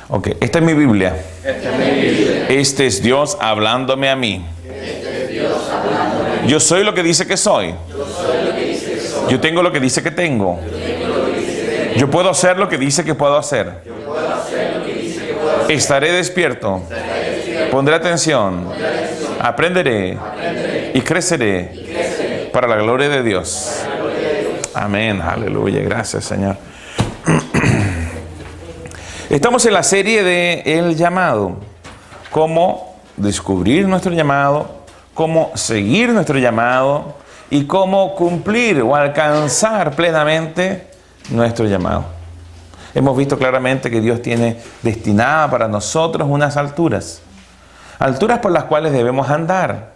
Ok, esta es mi Biblia. Este es Dios hablándome a mí. Yo soy lo que dice que soy. Yo tengo lo que dice que tengo. Yo puedo hacer lo que dice que puedo hacer. Estaré despierto. Pondré atención. Aprenderé. Y creceré para la gloria de Dios. Amén. Aleluya. Gracias, Señor. Estamos en la serie de El Llamado. Cómo descubrir nuestro llamado, cómo seguir nuestro llamado y cómo cumplir o alcanzar plenamente nuestro llamado. Hemos visto claramente que Dios tiene destinada para nosotros unas alturas. Alturas por las cuales debemos andar.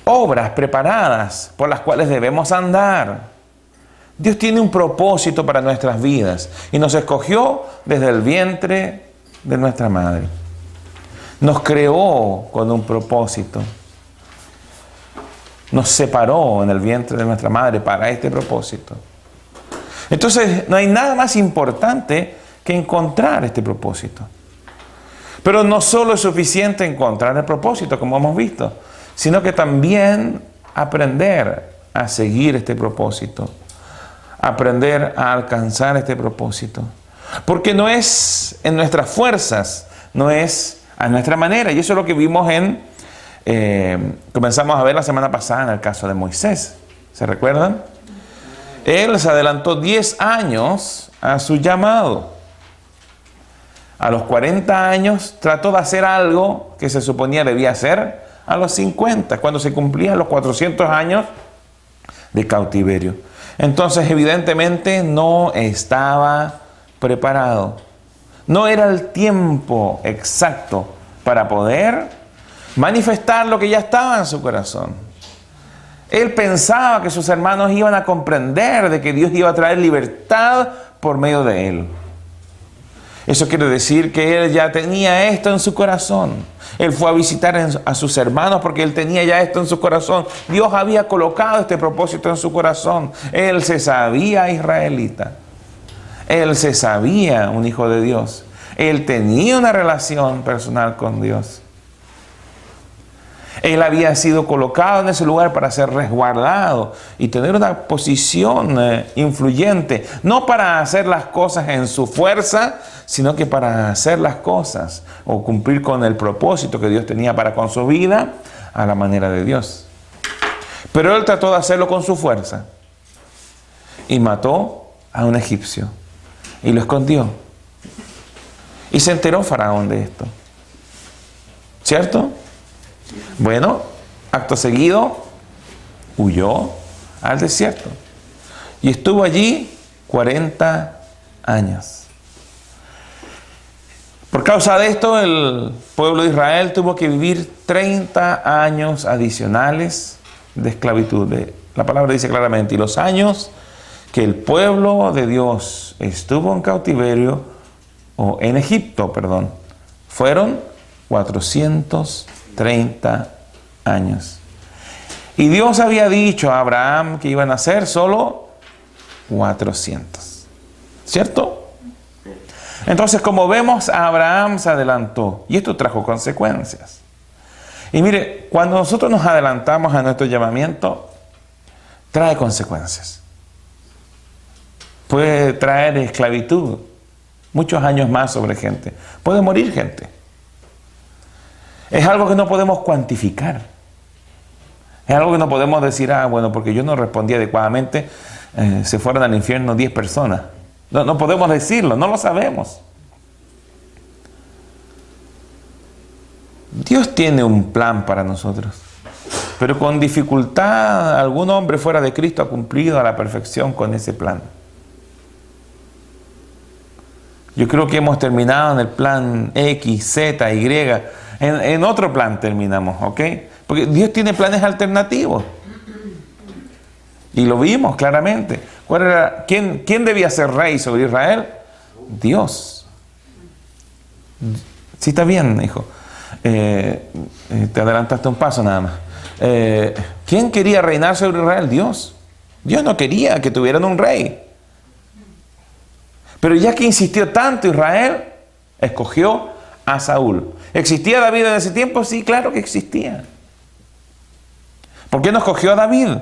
Obras preparadas por las cuales debemos andar. Dios tiene un propósito para nuestras vidas y nos escogió desde el vientre de nuestra madre. Nos creó con un propósito. Nos separó en el vientre de nuestra madre para este propósito. Entonces, no hay nada más importante que encontrar este propósito. Pero no solo es suficiente encontrar el propósito, como hemos visto, sino que también aprender a seguir este propósito. Aprender a alcanzar este propósito. Porque no es en nuestras fuerzas, no es a nuestra manera. Y eso es lo que vimos comenzamos a ver la semana pasada en el caso de Moisés. ¿Se recuerdan? Él se adelantó 10 años a su llamado. A los 40 años trató de hacer algo que se suponía debía hacer a los 50, cuando se cumplían los 400 años de cautiverio. Entonces, evidentemente, no estaba preparado. No era el tiempo exacto para poder manifestar lo que ya estaba en su corazón. Él pensaba que sus hermanos iban a comprender de que Dios iba a traer libertad por medio de él. Eso quiere decir que él ya tenía esto en su corazón. Él fue a visitar a sus hermanos porque él tenía ya esto en su corazón. Dios había colocado este propósito en su corazón. Él se sabía israelita. Él se sabía un hijo de Dios. Él tenía una relación personal con Dios. Él había sido colocado en ese lugar para ser resguardado y tener una posición influyente, no para hacer las cosas en su fuerza, sino que para hacer las cosas o cumplir con el propósito que Dios tenía para con su vida a la manera de Dios. Pero él trató de hacerlo con su fuerza y mató a un egipcio y lo escondió. Y se enteró Faraón de esto. ¿Cierto? Bueno, acto seguido, huyó al desierto y estuvo allí 40 años. Por causa de esto, el pueblo de Israel tuvo que vivir 30 años adicionales de esclavitud. La palabra dice claramente, y los años que el pueblo de Dios estuvo en cautiverio, o en Egipto, perdón, fueron 430 años. Y Dios había dicho a Abraham que iban a ser solo 400. ¿Cierto? Entonces, como vemos, Abraham se adelantó. Y esto trajo consecuencias. Y mire, cuando nosotros nos adelantamos a nuestro llamamiento, trae consecuencias. Puede traer esclavitud. Muchos años más sobre gente. Puede morir gente. Es algo que no podemos cuantificar. Es algo que no podemos decir, bueno, porque yo no respondí adecuadamente, se fueron al infierno 10 personas. No podemos decirlo, no lo sabemos. Dios tiene un plan para nosotros. Pero con dificultad, algún hombre fuera de Cristo ha cumplido a la perfección con ese plan. Yo creo que hemos terminado en el plan X, Z, Y. En otro plan terminamos, ¿ok? Porque Dios tiene planes alternativos. Y lo vimos claramente. ¿Quién debía ser rey sobre Israel? Dios. Sí, está bien, hijo. Te adelantaste un paso nada más. ¿Quién quería reinar sobre Israel? Dios. Dios no quería que tuvieran un rey. Pero ya que insistió tanto Israel, escogió a Saúl. ¿Existía David en ese tiempo? Sí, claro que existía. ¿Por qué no escogió a David?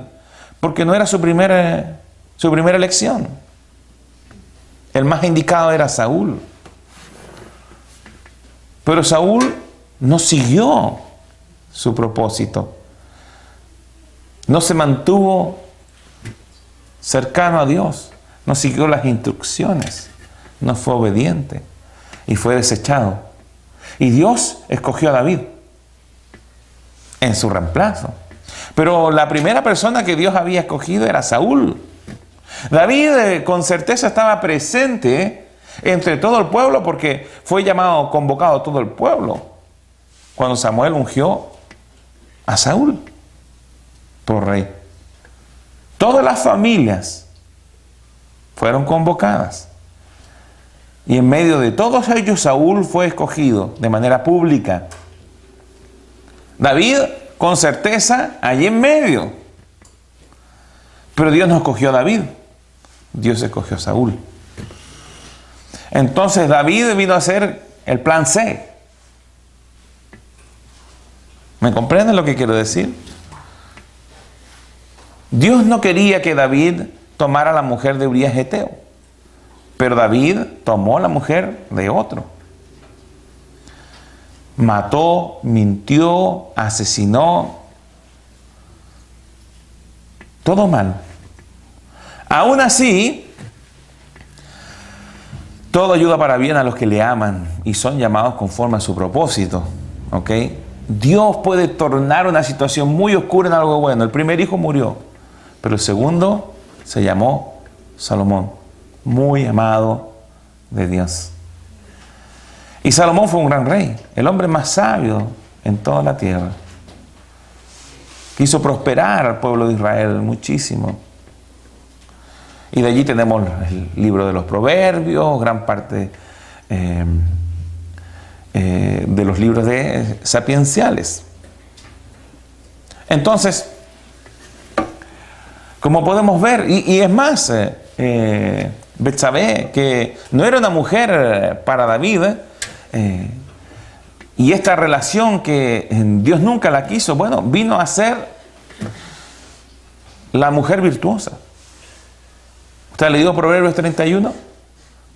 Porque no era su primera elección. El más indicado era Saúl. Pero Saúl no siguió su propósito. No se mantuvo cercano a Dios. No siguió las instrucciones. No fue obediente. Y fue desechado. Y Dios escogió a David en su reemplazo. Pero la primera persona que Dios había escogido era Saúl. David con certeza estaba presente entre todo el pueblo porque fue llamado, convocado todo el pueblo cuando Samuel ungió a Saúl por rey. Todas las familias fueron convocadas. Y en medio de todos ellos Saúl fue escogido de manera pública. David con certeza allí en medio. Pero Dios no escogió a David. Dios escogió a Saúl. Entonces David vino a ser el plan C. ¿Me comprenden lo que quiero decir? Dios no quería que David tomara la mujer de Urías Heteo, pero David tomó la mujer de otro. Mató, mintió, asesinó. Todo mal. Aún así, todo ayuda para bien a los que le aman y son llamados conforme a su propósito. ¿Ok? Dios puede tornar una situación muy oscura en algo bueno. El primer hijo murió, pero el segundo se llamó Salomón, muy amado de Dios. Y Salomón fue un gran rey, el hombre más sabio en toda la tierra. Quiso prosperar al pueblo de Israel muchísimo. Y de allí tenemos el libro de los Proverbios, gran parte de los libros sapienciales. Entonces, como podemos ver, y es más, Betsabé, que no era una mujer para David, y esta relación que Dios nunca la quiso, bueno, vino a ser la mujer virtuosa. ¿Usted ha leído Proverbios 31?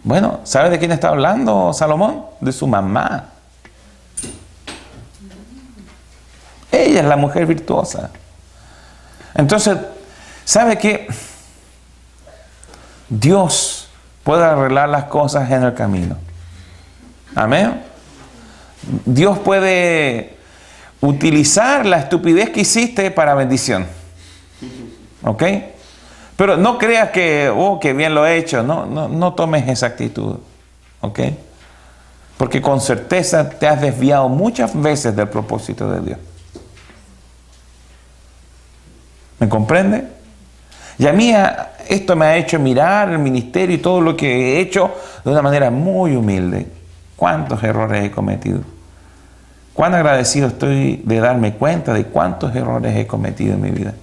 Bueno, ¿sabe de quién está hablando Salomón? De su mamá. Ella es la mujer virtuosa. Entonces, ¿sabe qué? Dios puede arreglar las cosas en el camino. Amén. Dios puede utilizar la estupidez que hiciste para bendición. ¿Ok? Pero no creas que, oh, que bien lo he hecho. No tomes esa actitud. ¿Ok? Porque con certeza te has desviado muchas veces del propósito de Dios. ¿Me comprende? Y a mí esto me ha hecho mirar el ministerio y todo lo que he hecho de una manera muy humilde. ¿Cuántos errores he cometido? ¿Cuán agradecido estoy de darme cuenta de cuántos errores he cometido en mi vida?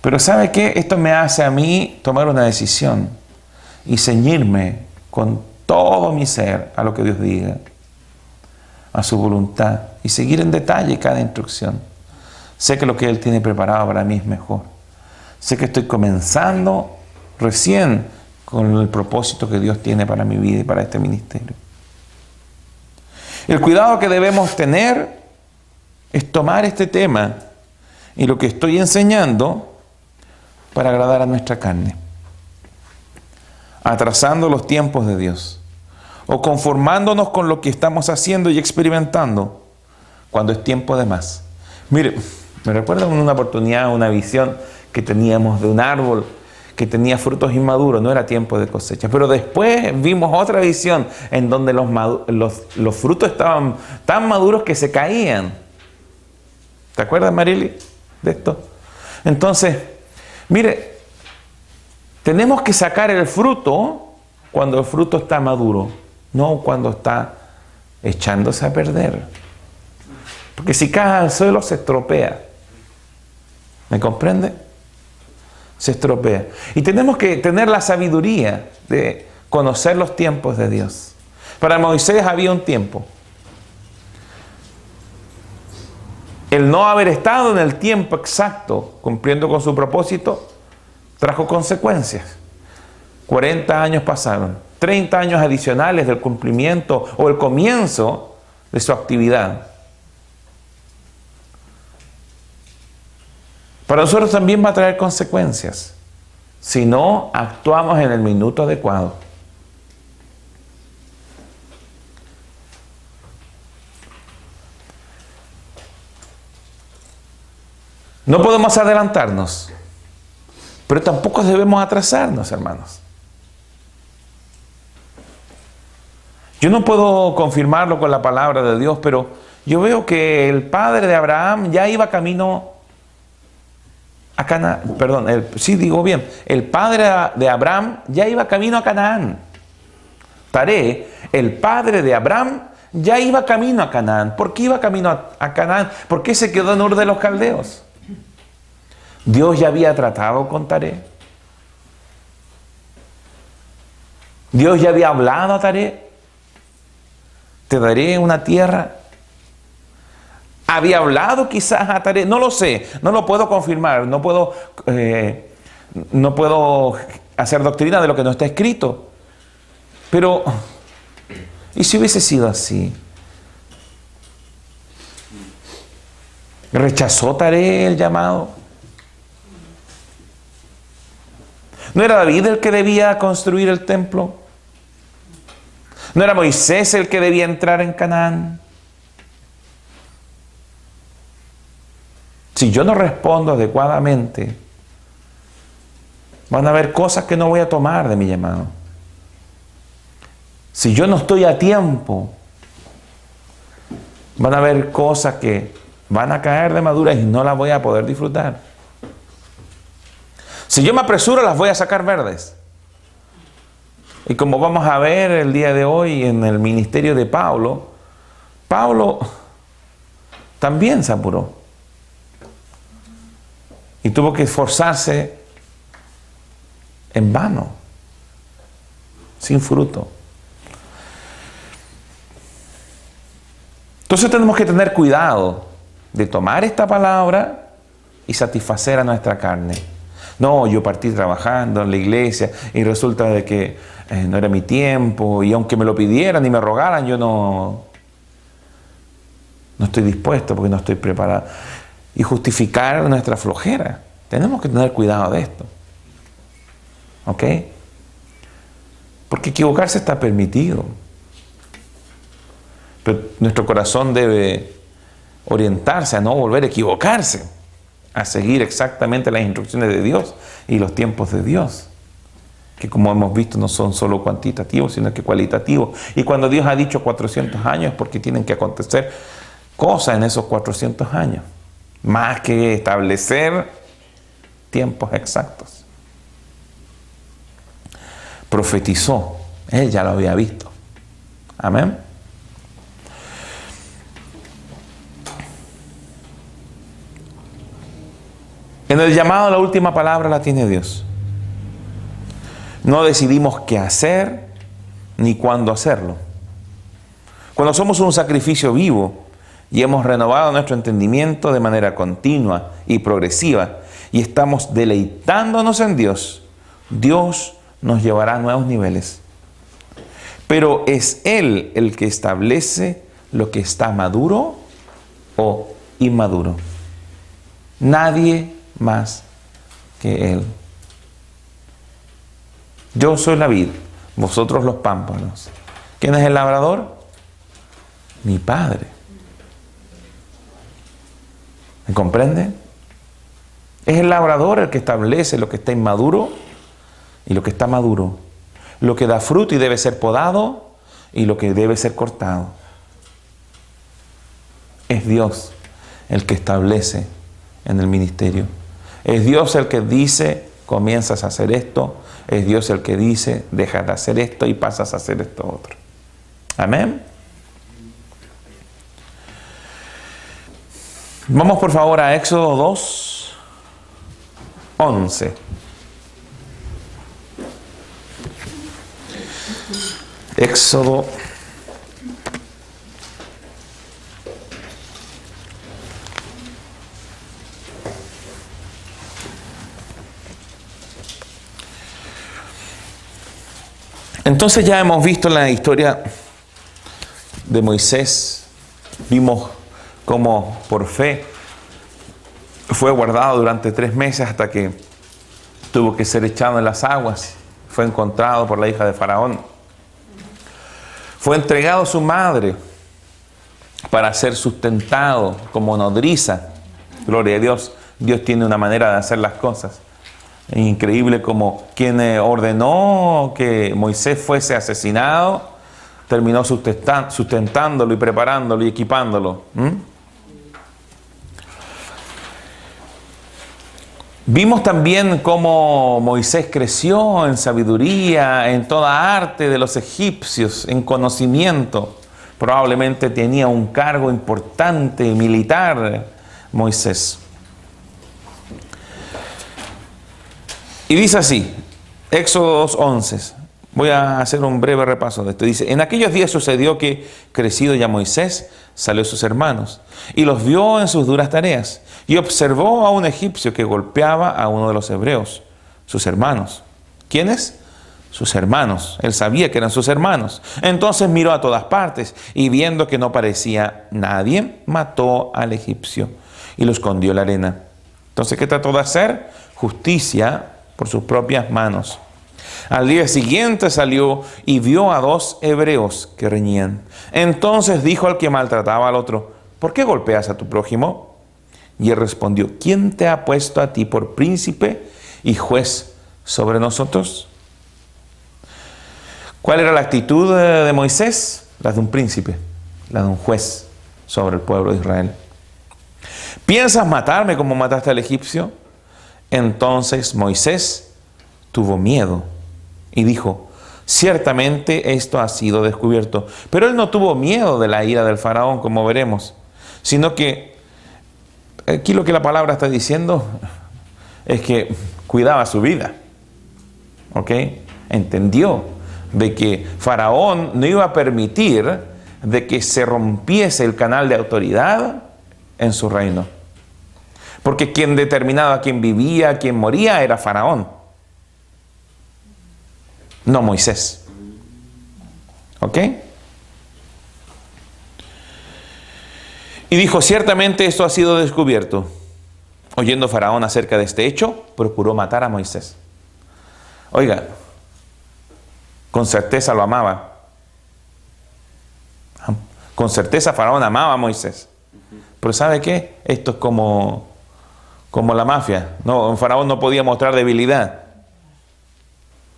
Pero ¿sabe qué? Esto me hace a mí tomar una decisión y ceñirme con todo mi ser a lo que Dios diga, a su voluntad, y seguir en detalle cada instrucción. Sé que lo que Él tiene preparado para mí es mejor. Sé que estoy comenzando recién con el propósito que Dios tiene para mi vida y para este ministerio. El cuidado que debemos tener es tomar este tema y lo que estoy enseñando para agradar a nuestra carne, atrasando los tiempos de Dios o conformándonos con lo que estamos haciendo y experimentando cuando es tiempo de más. Mire, me recuerdo en una oportunidad, una visión que teníamos de un árbol que tenía frutos inmaduros, no era tiempo de cosecha. Pero después vimos otra visión en donde los frutos estaban tan maduros que se caían. ¿Te acuerdas, Marily, de esto? Entonces, mire, tenemos que sacar el fruto cuando el fruto está maduro, no cuando está echándose a perder. Porque si cae al suelo se estropea. ¿Me comprende? Se estropea. Y tenemos que tener la sabiduría de conocer los tiempos de Dios. Para Moisés había un tiempo. El no haber estado en el tiempo exacto, cumpliendo con su propósito, trajo consecuencias. 40 años pasaron, 30 años adicionales del cumplimiento o el comienzo de su actividad. Para nosotros también va a traer consecuencias si no actuamos en el minuto adecuado. No podemos adelantarnos, pero tampoco debemos atrasarnos, hermanos. Yo no puedo confirmarlo con la palabra de Dios, pero yo veo que el padre de Abraham ya iba camino a Canaán. Perdón, el padre de Abraham ya iba camino a Canaán. Taré, el padre de Abraham, ya iba camino a Canaán. ¿Por qué iba camino a Canaán? ¿Por qué se quedó en Ur de los Caldeos? Dios ya había tratado con Taré. Dios ya había hablado a Taré. Te daré una tierra. Había hablado quizás a Taré. No lo sé, no lo puedo confirmar. No puedo hacer doctrina de lo que no está escrito. Pero, ¿y si hubiese sido así? ¿Rechazó Taré el llamado? ¿No era David el que debía construir el templo? ¿No era Moisés el que debía entrar en Canaán? Si yo no respondo adecuadamente, van a haber cosas que no voy a tomar de mi llamado. Si yo no estoy a tiempo, van a haber cosas que van a caer de maduras y no las voy a poder disfrutar. Si yo me apresuro, las voy a sacar verdes. Y como vamos a ver el día de hoy en el ministerio de Pablo, Pablo también se apuró. Y tuvo que esforzarse en vano, sin fruto. Entonces tenemos que tener cuidado de tomar esta palabra y satisfacer a nuestra carne. No, yo partí trabajando en la iglesia y resulta de que no era mi tiempo y aunque me lo pidieran y me rogaran, yo no estoy dispuesto porque no estoy preparado. Y justificar nuestra flojera. Tenemos que tener cuidado de esto. ¿Ok? Porque equivocarse está permitido. Pero nuestro corazón debe orientarse a no volver a equivocarse, a seguir exactamente las instrucciones de Dios y los tiempos de Dios, que como hemos visto no son solo cuantitativos, sino que cualitativos. Y cuando Dios ha dicho 400 años, porque tienen que acontecer cosas en esos 400 años, más que establecer tiempos exactos. Profetizó, él ya lo había visto. Amén. En el llamado, la última palabra la tiene Dios. No decidimos qué hacer ni cuándo hacerlo. Cuando somos un sacrificio vivo y hemos renovado nuestro entendimiento de manera continua y progresiva y estamos deleitándonos en Dios, Dios nos llevará a nuevos niveles. Pero es Él el que establece lo que está maduro o inmaduro. Nadie más que Él. Yo soy la vid, vosotros los pámpanos. ¿Quién es el labrador? Mi Padre. ¿Me comprende? Es el labrador el que establece lo que está inmaduro y lo que está maduro. Lo que da fruto y debe ser podado y lo que debe ser cortado. Es Dios el que establece en el ministerio. Es Dios el que dice, comienzas a hacer esto. Es Dios el que dice, dejas de hacer esto y pasas a hacer esto otro. Amén. Vamos por favor a Éxodo 2, 11. Éxodo Entonces ya hemos visto la historia de Moisés. Vimos cómo por fe fue guardado durante 3 meses hasta que tuvo que ser echado en las aguas. Fue encontrado por la hija de Faraón. Fue entregado a su madre para ser sustentado como nodriza. Gloria a Dios. Dios tiene una manera de hacer las cosas. Es increíble como quien ordenó que Moisés fuese asesinado, terminó sustentándolo y preparándolo y equipándolo. Vimos también cómo Moisés creció en sabiduría, en toda arte de los egipcios, en conocimiento. Probablemente tenía un cargo importante militar, Moisés. Y dice así, Éxodo 2:11. Voy a hacer un breve repaso de esto. Dice, en aquellos días sucedió que, crecido ya Moisés, salió a sus hermanos y los vio en sus duras tareas y observó a un egipcio que golpeaba a uno de los hebreos, sus hermanos. ¿Quiénes? Sus hermanos. Él sabía que eran sus hermanos. Entonces miró a todas partes y viendo que no parecía nadie, mató al egipcio y lo escondió en la arena. Entonces, ¿qué trató de hacer? Justicia por sus propias manos. Al día siguiente salió y vio a 2 hebreos que reñían. Entonces dijo al que maltrataba al otro, ¿por qué golpeas a tu prójimo? Y él respondió, ¿quién te ha puesto a ti por príncipe y juez sobre nosotros? ¿Cuál era la actitud de Moisés? La de un príncipe, la de un juez sobre el pueblo de Israel. ¿Piensas matarme como mataste al egipcio? Entonces Moisés tuvo miedo y dijo, ciertamente esto ha sido descubierto. Pero él no tuvo miedo de la ira del faraón, como veremos, sino que aquí lo que la palabra está diciendo es que cuidaba su vida. ¿Ok? Entendió de que Faraón no iba a permitir de que se rompiese el canal de autoridad en su reino. Porque quien determinaba quién vivía, quién moría, era Faraón. No Moisés. ¿Ok? Y dijo, ciertamente esto ha sido descubierto. Oyendo Faraón acerca de este hecho, procuró matar a Moisés. Oiga, con certeza lo amaba. Con certeza Faraón amaba a Moisés. Pero ¿sabe qué? Esto es como la mafia. No, Faraón no podía mostrar debilidad.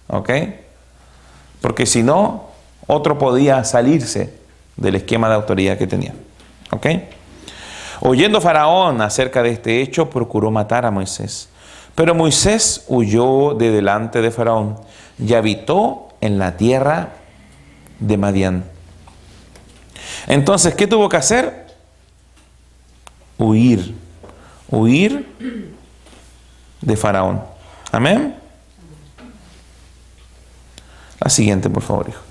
¿Ok? Porque si no, otro podía salirse del esquema de autoridad que tenía. ¿Ok? Oyendo Faraón acerca de este hecho, procuró matar a Moisés. Pero Moisés huyó de delante de Faraón y habitó en la tierra de Madián. Entonces, ¿qué tuvo que hacer? Huir de Faraón. Amén. La siguiente, por favor, hijo.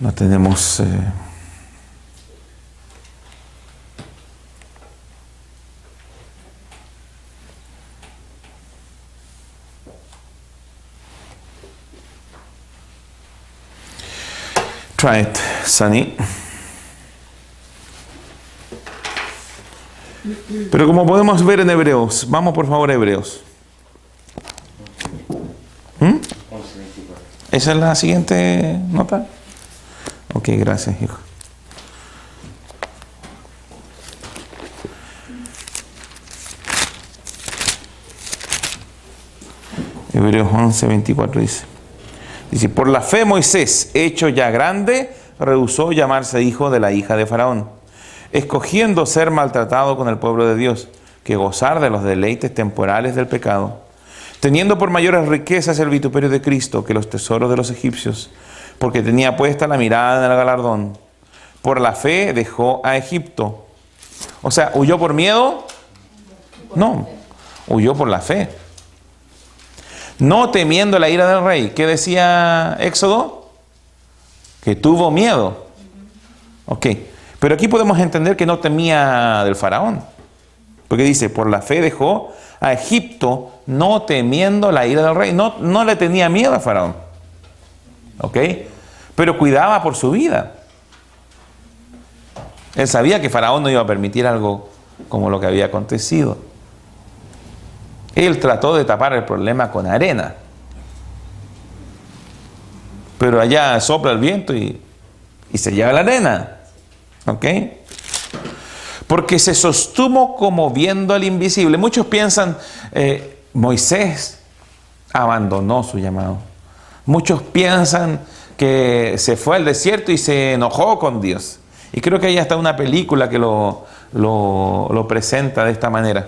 No tenemos... Try it, Sunny. Pero como podemos ver en Hebreos, vamos por favor a Hebreos. ¿Esa es la siguiente nota? Ok, gracias, hijo. Hebreos 11:24 dice. Dice, por la fe Moisés, hecho ya grande, rehusó llamarse hijo de la hija de Faraón, escogiendo ser maltratado con el pueblo de Dios, que gozar de los deleites temporales del pecado, teniendo por mayores riquezas el vituperio de Cristo que los tesoros de los egipcios, porque tenía puesta la mirada en el galardón. Por la fe dejó a Egipto. O sea, ¿huyó por miedo? No, huyó por la fe. No temiendo la ira del rey. ¿Qué decía Éxodo? Que tuvo miedo. Ok. Pero aquí podemos entender que no temía del faraón. Porque dice, por la fe dejó a Egipto, no temiendo la ira del rey. No le tenía miedo a Faraón. ¿Ok? Pero cuidaba por su vida. Él sabía que Faraón no iba a permitir algo como lo que había acontecido. Él trató de tapar el problema con arena. Pero allá sopla el viento y se lleva la arena. ¿Ok? Porque se sostuvo como viendo al invisible. Muchos piensan, Moisés abandonó su llamado. Muchos piensan que se fue al desierto y se enojó con Dios. Y creo que hay hasta una película que lo presenta de esta manera.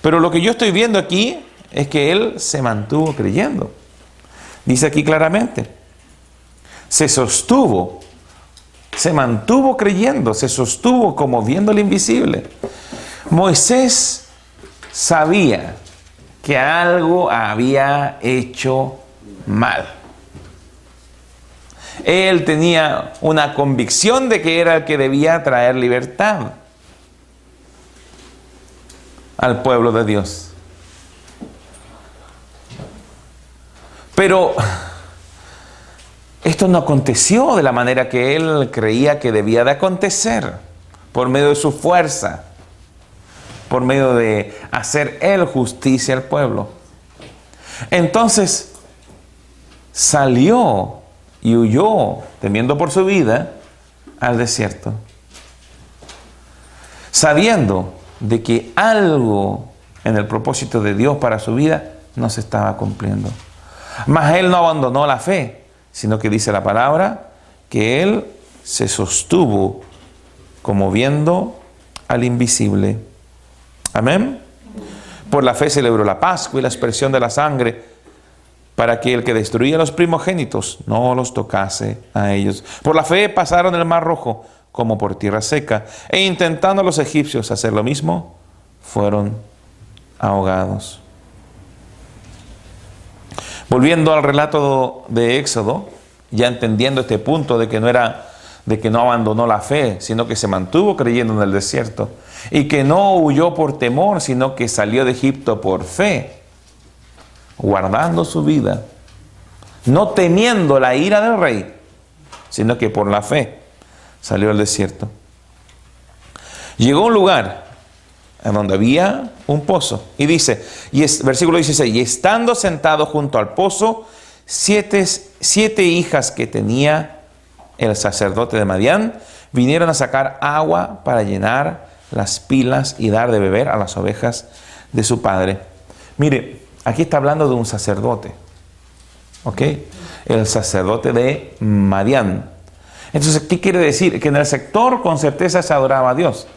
Pero lo que yo estoy viendo aquí es que él se mantuvo creyendo. Dice aquí claramente, se sostuvo, se mantuvo creyendo, se sostuvo como viendo lo invisible. Moisés sabía que algo había hecho mal. Él tenía una convicción de que era el que debía traer libertad al pueblo de Dios. Pero esto no aconteció de la manera que él creía que debía de acontecer, por medio de su fuerza, por medio de hacer él justicia al pueblo. Entonces salió y huyó, temiendo por su vida, al desierto, sabiendo de que algo en el propósito de Dios para su vida no se estaba cumpliendo. Mas él no abandonó la fe, sino que dice la palabra que él se sostuvo como viendo al invisible. Amén. Por la fe celebró la Pascua y la aspersión de la sangre, para que el que destruía a los primogénitos no los tocase a ellos. Por la fe pasaron el mar rojo como por tierra seca, e intentando los egipcios hacer lo mismo, fueron ahogados. Volviendo al relato de Éxodo, ya entendiendo este punto de que no abandonó la fe, sino que se mantuvo creyendo en el desierto, y que no huyó por temor, sino que salió de Egipto por fe, guardando su vida, no temiendo la ira del rey, sino que por la fe salió al desierto. Llegó a un lugar en donde había un pozo, y dice, versículo 16, y estando sentado junto al pozo, siete hijas que tenía el sacerdote de Madián vinieron a sacar agua para llenar las pilas y dar de beber a las ovejas de su padre. Mire, aquí está hablando de un sacerdote, ¿ok? El sacerdote de Madián. Entonces, ¿qué quiere decir? Que en el sector con certeza se adoraba a Dios.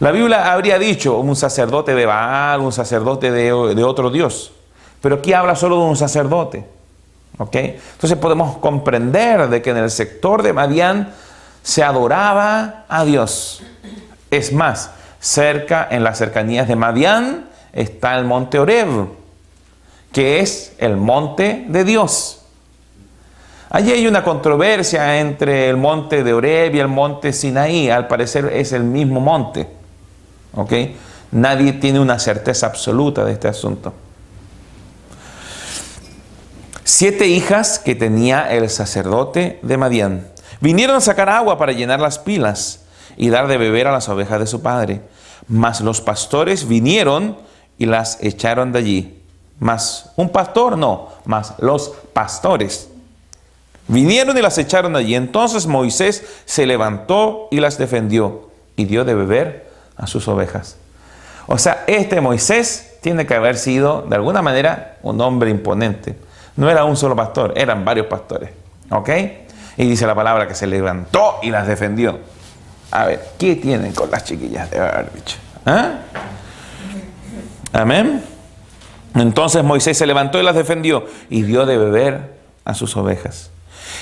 La Biblia habría dicho un sacerdote de Baal, un sacerdote de otro Dios. Pero aquí habla solo de un sacerdote, ¿ok? Entonces podemos comprender de que en el sector de Madián se adoraba a Dios. Es más, en las cercanías de Madián está el monte Horeb, que es el monte de Dios. Allí hay una controversia entre el monte de Horeb y el monte Sinaí. Al parecer es el mismo monte. ¿Ok? Nadie tiene una certeza absoluta de este asunto. 7 hijas que tenía el sacerdote de Madián vinieron a sacar agua para llenar las pilas y dar de beber a las ovejas de su padre. Mas los pastores vinieron y las echaron de allí. Mas un pastor no, mas los pastores vinieron y las echaron de allí. Entonces Moisés se levantó y las defendió y dio de beber a sus ovejas. O sea, este Moisés tiene que haber sido de alguna manera un hombre imponente. No era un solo pastor, eran varios pastores. ¿Ok? Y dice la palabra que se levantó y las defendió. A ver, ¿qué tienen con las chiquillas de haber dicho? ¿Ah? Amén. Entonces Moisés se levantó y las defendió y dio de beber a sus ovejas.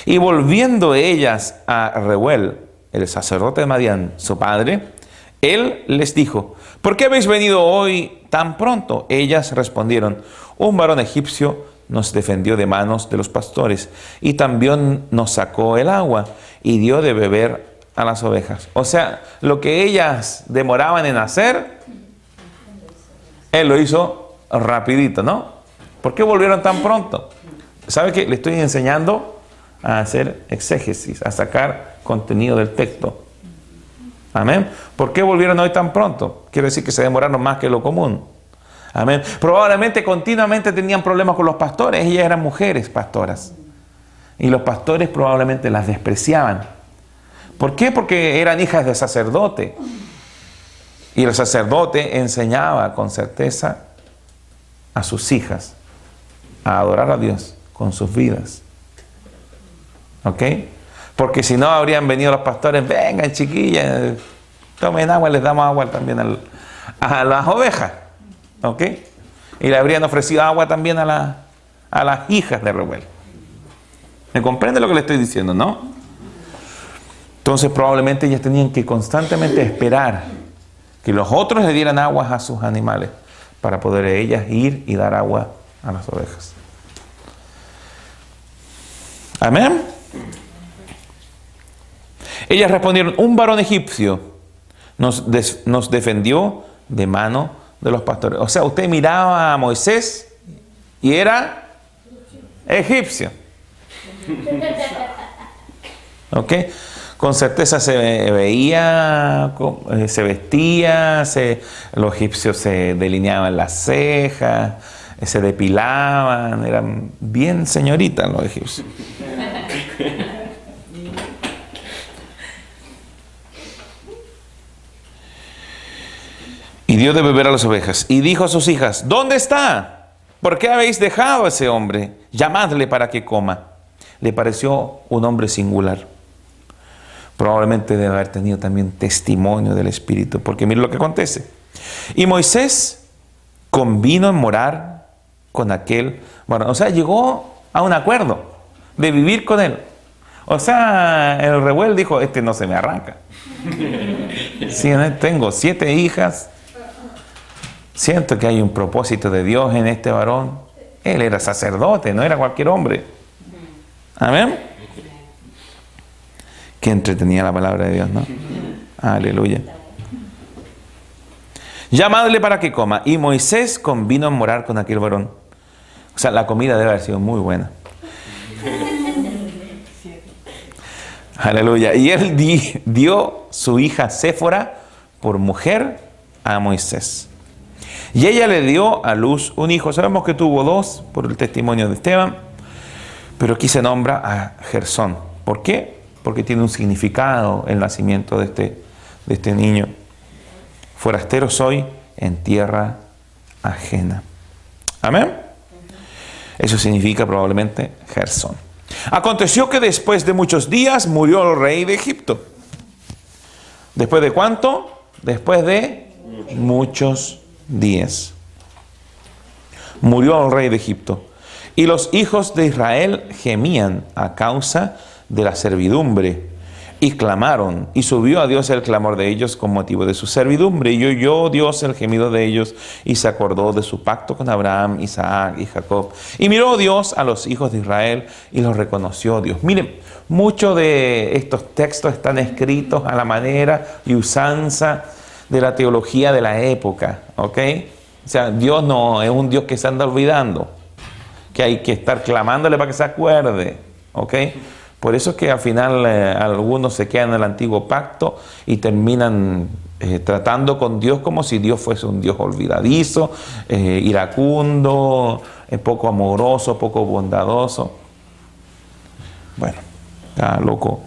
Y volviendo ellas a Reuel, el sacerdote de Madián, su padre, él les dijo: ¿por qué habéis venido hoy tan pronto? Ellas respondieron: un varón egipcio nos defendió de manos de los pastores y también nos sacó el agua y dio de beber a las ovejas. O sea, lo que ellas demoraban en hacer, Él lo hizo rapidito, ¿no? ¿Por qué volvieron tan pronto? ¿Sabe qué? Le estoy enseñando a hacer exégesis, a sacar contenido del texto. Amén. ¿Por qué volvieron hoy tan pronto? Quiere decir que se demoraron más que lo común. Amén. Probablemente continuamente tenían problemas con los pastores. Ellas eran mujeres pastoras. Y los pastores probablemente las despreciaban. ¿Por qué? Porque eran hijas de sacerdote. Y el sacerdote enseñaba con certeza a sus hijas a adorar a Dios con sus vidas. ¿Ok? Porque si no habrían venido los pastores, vengan chiquillas, tomen agua, les damos agua también a las ovejas. ¿Ok? Y le habrían ofrecido agua también a las hijas de Reuel. ¿Me comprende lo que le estoy diciendo, no? Entonces probablemente ellas tenían que constantemente esperar que los otros le dieran aguas a sus animales para poder ellas ir y dar agua a las ovejas. Amén. Ellas respondieron: un varón egipcio nos defendió de mano de los pastores. O sea, usted miraba a Moisés y era egipcio. ¿Ok? Con certeza se veía, se vestía, los egipcios se delineaban las cejas, se depilaban, eran bien señoritas los egipcios. Y dio de beber a las ovejas. Y dijo a sus hijas: ¿dónde está? ¿Por qué habéis dejado a ese hombre? Llamadle para que coma. Le pareció un hombre singular. Probablemente debe haber tenido también testimonio del Espíritu. Porque mire lo que acontece. Y Moisés convino en morar con aquel. Bueno, o sea, llegó a un acuerdo de vivir con él. O sea, el Reuel dijo: este no se me arranca. Sí, tengo 7 hijas. Siento que hay un propósito de Dios en este varón. Él era sacerdote, no era cualquier hombre. Amén. Qué entretenida la palabra de Dios, ¿no? Aleluya. Llamadle para que coma. Y Moisés convino a morar con aquel varón. O sea, la comida debe haber sido muy buena. Aleluya. Y él dio su hija Séfora por mujer a Moisés. Y ella le dio a luz un hijo. Sabemos que tuvo 2 por el testimonio de Esteban, pero aquí se nombra a Gersón. ¿Por qué? Porque tiene un significado el nacimiento de este niño. Forastero soy en tierra ajena. Amén. Eso significa probablemente Gersón. Aconteció que después de muchos días murió el rey de Egipto. ¿Después de cuánto? Después de muchos días. Murió el rey de Egipto. Y los hijos de Israel gemían a causa de la servidumbre y clamaron, y subió a Dios el clamor de ellos con motivo de su servidumbre, y oyó Dios el gemido de ellos, y se acordó de su pacto con Abraham, Isaac y Jacob. Y miró Dios a los hijos de Israel y los reconoció Dios. Miren, muchos de estos textos están escritos a la manera y usanza de la teología de la época, ¿ok? O sea, Dios no es un Dios que se anda olvidando, que hay que estar clamándole para que se acuerde, ¿ok? Por eso es que al final algunos se quedan en el antiguo pacto y terminan tratando con Dios como si Dios fuese un Dios olvidadizo, iracundo, poco amoroso, poco bondadoso. Bueno, está loco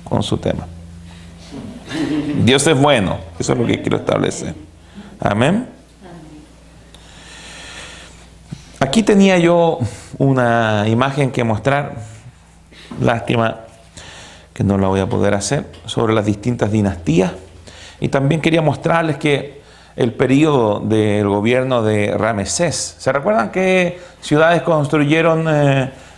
con su tema. Dios es bueno, eso es lo que quiero establecer. Amén. Aquí tenía yo una imagen que mostrar. Lástima que no la voy a poder hacer, sobre las distintas dinastías. Y también quería mostrarles que el periodo del gobierno de Ramesés. ¿Se recuerdan qué ciudades construyeron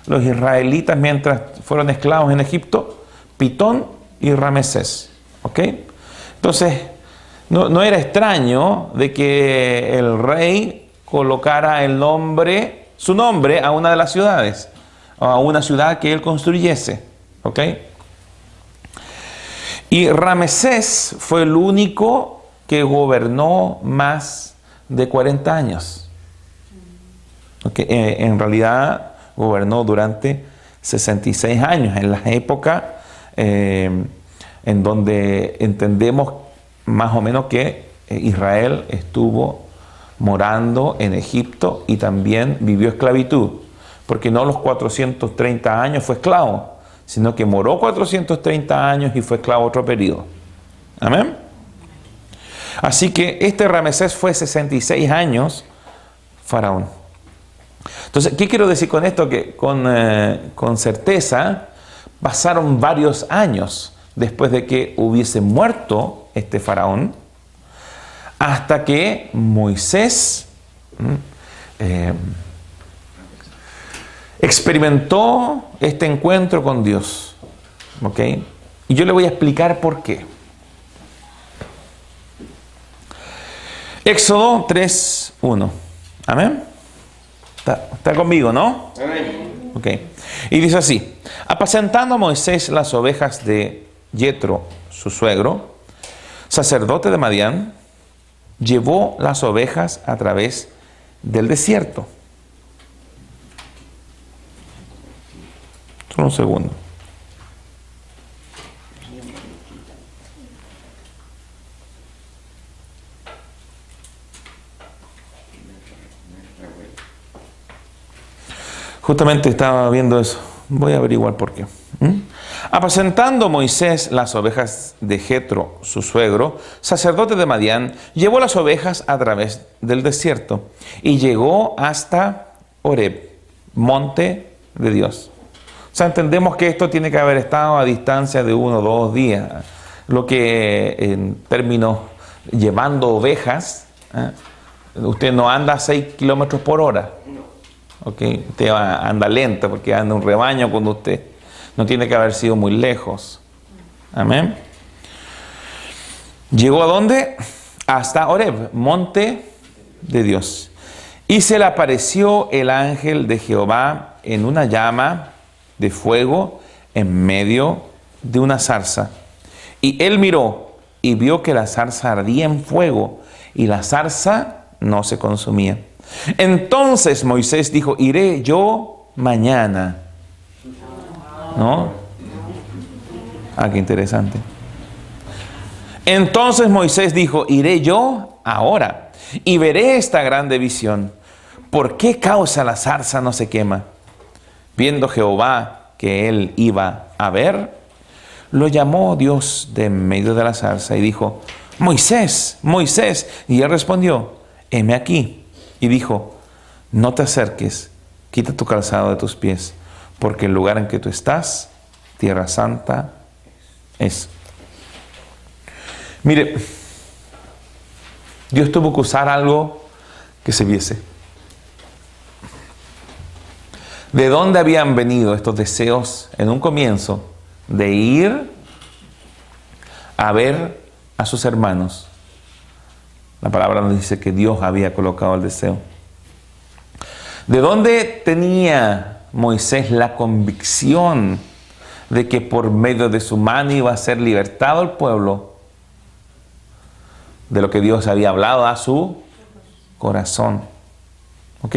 los israelitas mientras fueron esclavos en Egipto? Pitón y Ramesés. ¿Ok? Entonces, no era extraño de que el rey colocara su nombre a una de las ciudades, a una ciudad que él construyese. ¿Ok? Y Ramesés fue el único que gobernó más de 40 años. En realidad gobernó durante 66 años, en la época en donde entendemos más o menos que Israel estuvo morando en Egipto y también vivió esclavitud, porque no los 430 años fue esclavo, sino que moró 430 años y fue esclavo otro periodo. Amén. Así que este Ramesés fue 66 años faraón. Entonces, ¿qué quiero decir con esto? Que con certeza pasaron varios años después de que hubiese muerto este faraón, hasta que Moisés experimentó este encuentro con Dios. ¿Ok? Y yo le voy a explicar por qué. Éxodo 3:1. Amén. Está conmigo, ¿no? Amén. Ok. Y dice así: apacentando a Moisés las ovejas de Yetro, su suegro, sacerdote de Madián, llevó las ovejas a través del desierto. Solo un segundo. Justamente estaba viendo eso. Voy a averiguar por qué. Apacentando Moisés las ovejas de Jetro, su suegro, sacerdote de Madián, llevó las ovejas a través del desierto y llegó hasta Horeb, monte de Dios. O sea, entendemos que esto tiene que haber estado a distancia de 1 o 2 días, lo que en términos llevando ovejas, usted no anda a 6 kilómetros por hora. Okay. Usted anda lento porque anda un rebaño cuando usted no tiene que haber sido muy lejos. Amén. ¿Llegó a dónde? Hasta Horeb, monte de Dios. Y se le apareció el ángel de Jehová en una llama de fuego en medio de una zarza. Y él miró y vio que la zarza ardía en fuego y la zarza no se consumía. Entonces Moisés dijo: iré yo mañana. ¿No? Qué interesante. Entonces Moisés dijo: iré yo ahora y veré esta grande visión. ¿Por qué causa la zarza no se quema? Viendo Jehová que él iba a ver, lo llamó Dios de en medio de la zarza y dijo: Moisés, Moisés. Y él respondió: heme aquí. Y dijo: no te acerques, quita tu calzado de tus pies, porque el lugar en que tú estás, tierra santa es. Mire, Dios tuvo que usar algo que se viese. ¿De dónde habían venido estos deseos en un comienzo de ir a ver a sus hermanos? La palabra nos dice que Dios había colocado el deseo. ¿De dónde tenía Moisés la convicción de que por medio de su mano iba a ser libertado el pueblo de lo que Dios había hablado a su corazón? ¿Ok?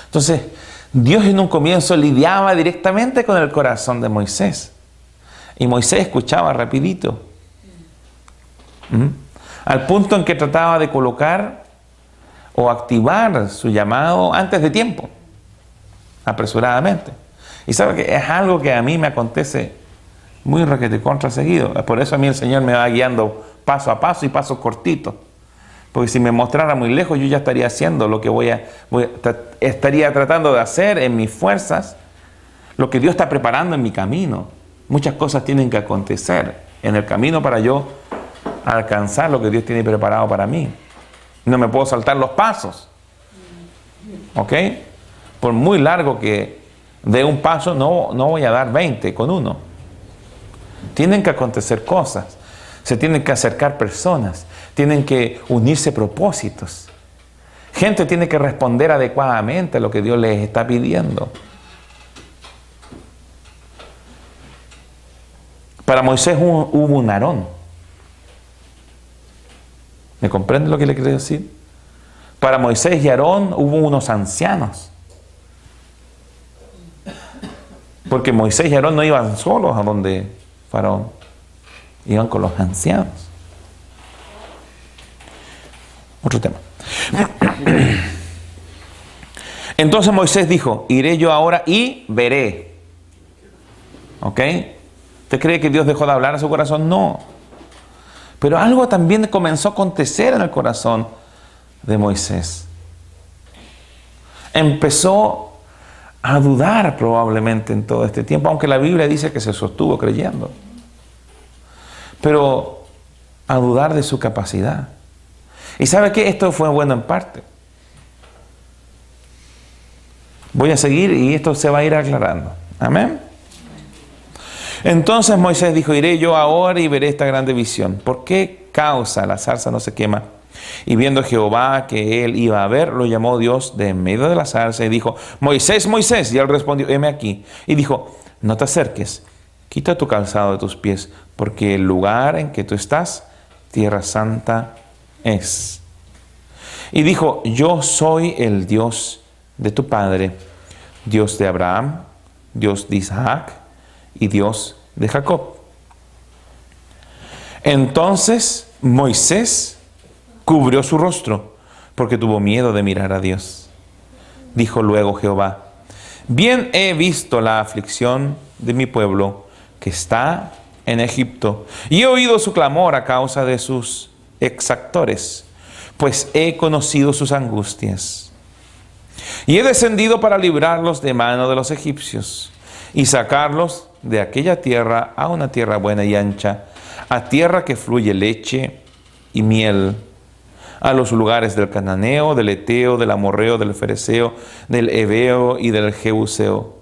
Entonces, Dios en un comienzo lidiaba directamente con el corazón de Moisés. Y Moisés escuchaba rapidito. Al punto en que trataba de colocar o activar su llamado antes de tiempo, apresuradamente. Y sabe que es algo que a mí me acontece muy requete contra seguido. Por eso a mí el Señor me va guiando paso a paso y pasos cortitos. Porque si me mostrara muy lejos, yo ya estaría haciendo lo que estaría tratando de hacer en mis fuerzas, lo que Dios está preparando en mi camino. Muchas cosas tienen que acontecer en el camino para yo alcanzar lo que Dios tiene preparado para mí. No me puedo saltar los pasos. ¿Ok? Por muy largo que dé un paso, no voy a dar 20 con uno. Tienen que acontecer cosas. Se tienen que acercar personas. Tienen que unirse propósitos. Gente tiene que responder adecuadamente a lo que Dios les está pidiendo. Para Moisés hubo un Aarón. ¿Me comprende lo que le quiero decir? Para Moisés y Aarón hubo unos ancianos. Porque Moisés y Aarón no iban solos a donde Faraón. Iban con los ancianos. Otro tema. Entonces Moisés dijo, iré yo ahora y veré. ¿Ok? ¿Usted cree que Dios dejó de hablar a su corazón? No. Pero algo también comenzó a acontecer en el corazón de Moisés. Empezó a dudar probablemente en todo este tiempo, aunque la Biblia dice que se sostuvo creyendo. Pero a dudar de su capacidad. ¿Y sabe qué? Esto fue bueno en parte. Voy a seguir y esto se va a ir aclarando. Amén. Entonces Moisés dijo, iré yo ahora y veré esta grande visión. ¿Por qué causa la zarza no se quema? Y viendo Jehová que él iba a ver, lo llamó Dios de en medio de la zarza y dijo, Moisés, Moisés. Y él respondió, heme aquí. Y dijo, no te acerques, quita tu calzado de tus pies, porque el lugar en que tú estás, tierra santa es. Y dijo, yo soy el Dios de tu padre, Dios de Abraham, Dios de Isaac y Dios de Jacob. Entonces Moisés cubrió su rostro, porque tuvo miedo de mirar a Dios. Dijo luego Jehová, bien he visto la aflicción de mi pueblo que está en Egipto, y he oído su clamor a causa de sus exactores, pues he conocido sus angustias. Y he descendido para librarlos de mano de los egipcios, y sacarlos de aquella tierra a una tierra buena y ancha, a tierra que fluye leche y miel, a los lugares del cananeo, del eteo, del amorreo, del fereceo, del heveo y del jebuseo.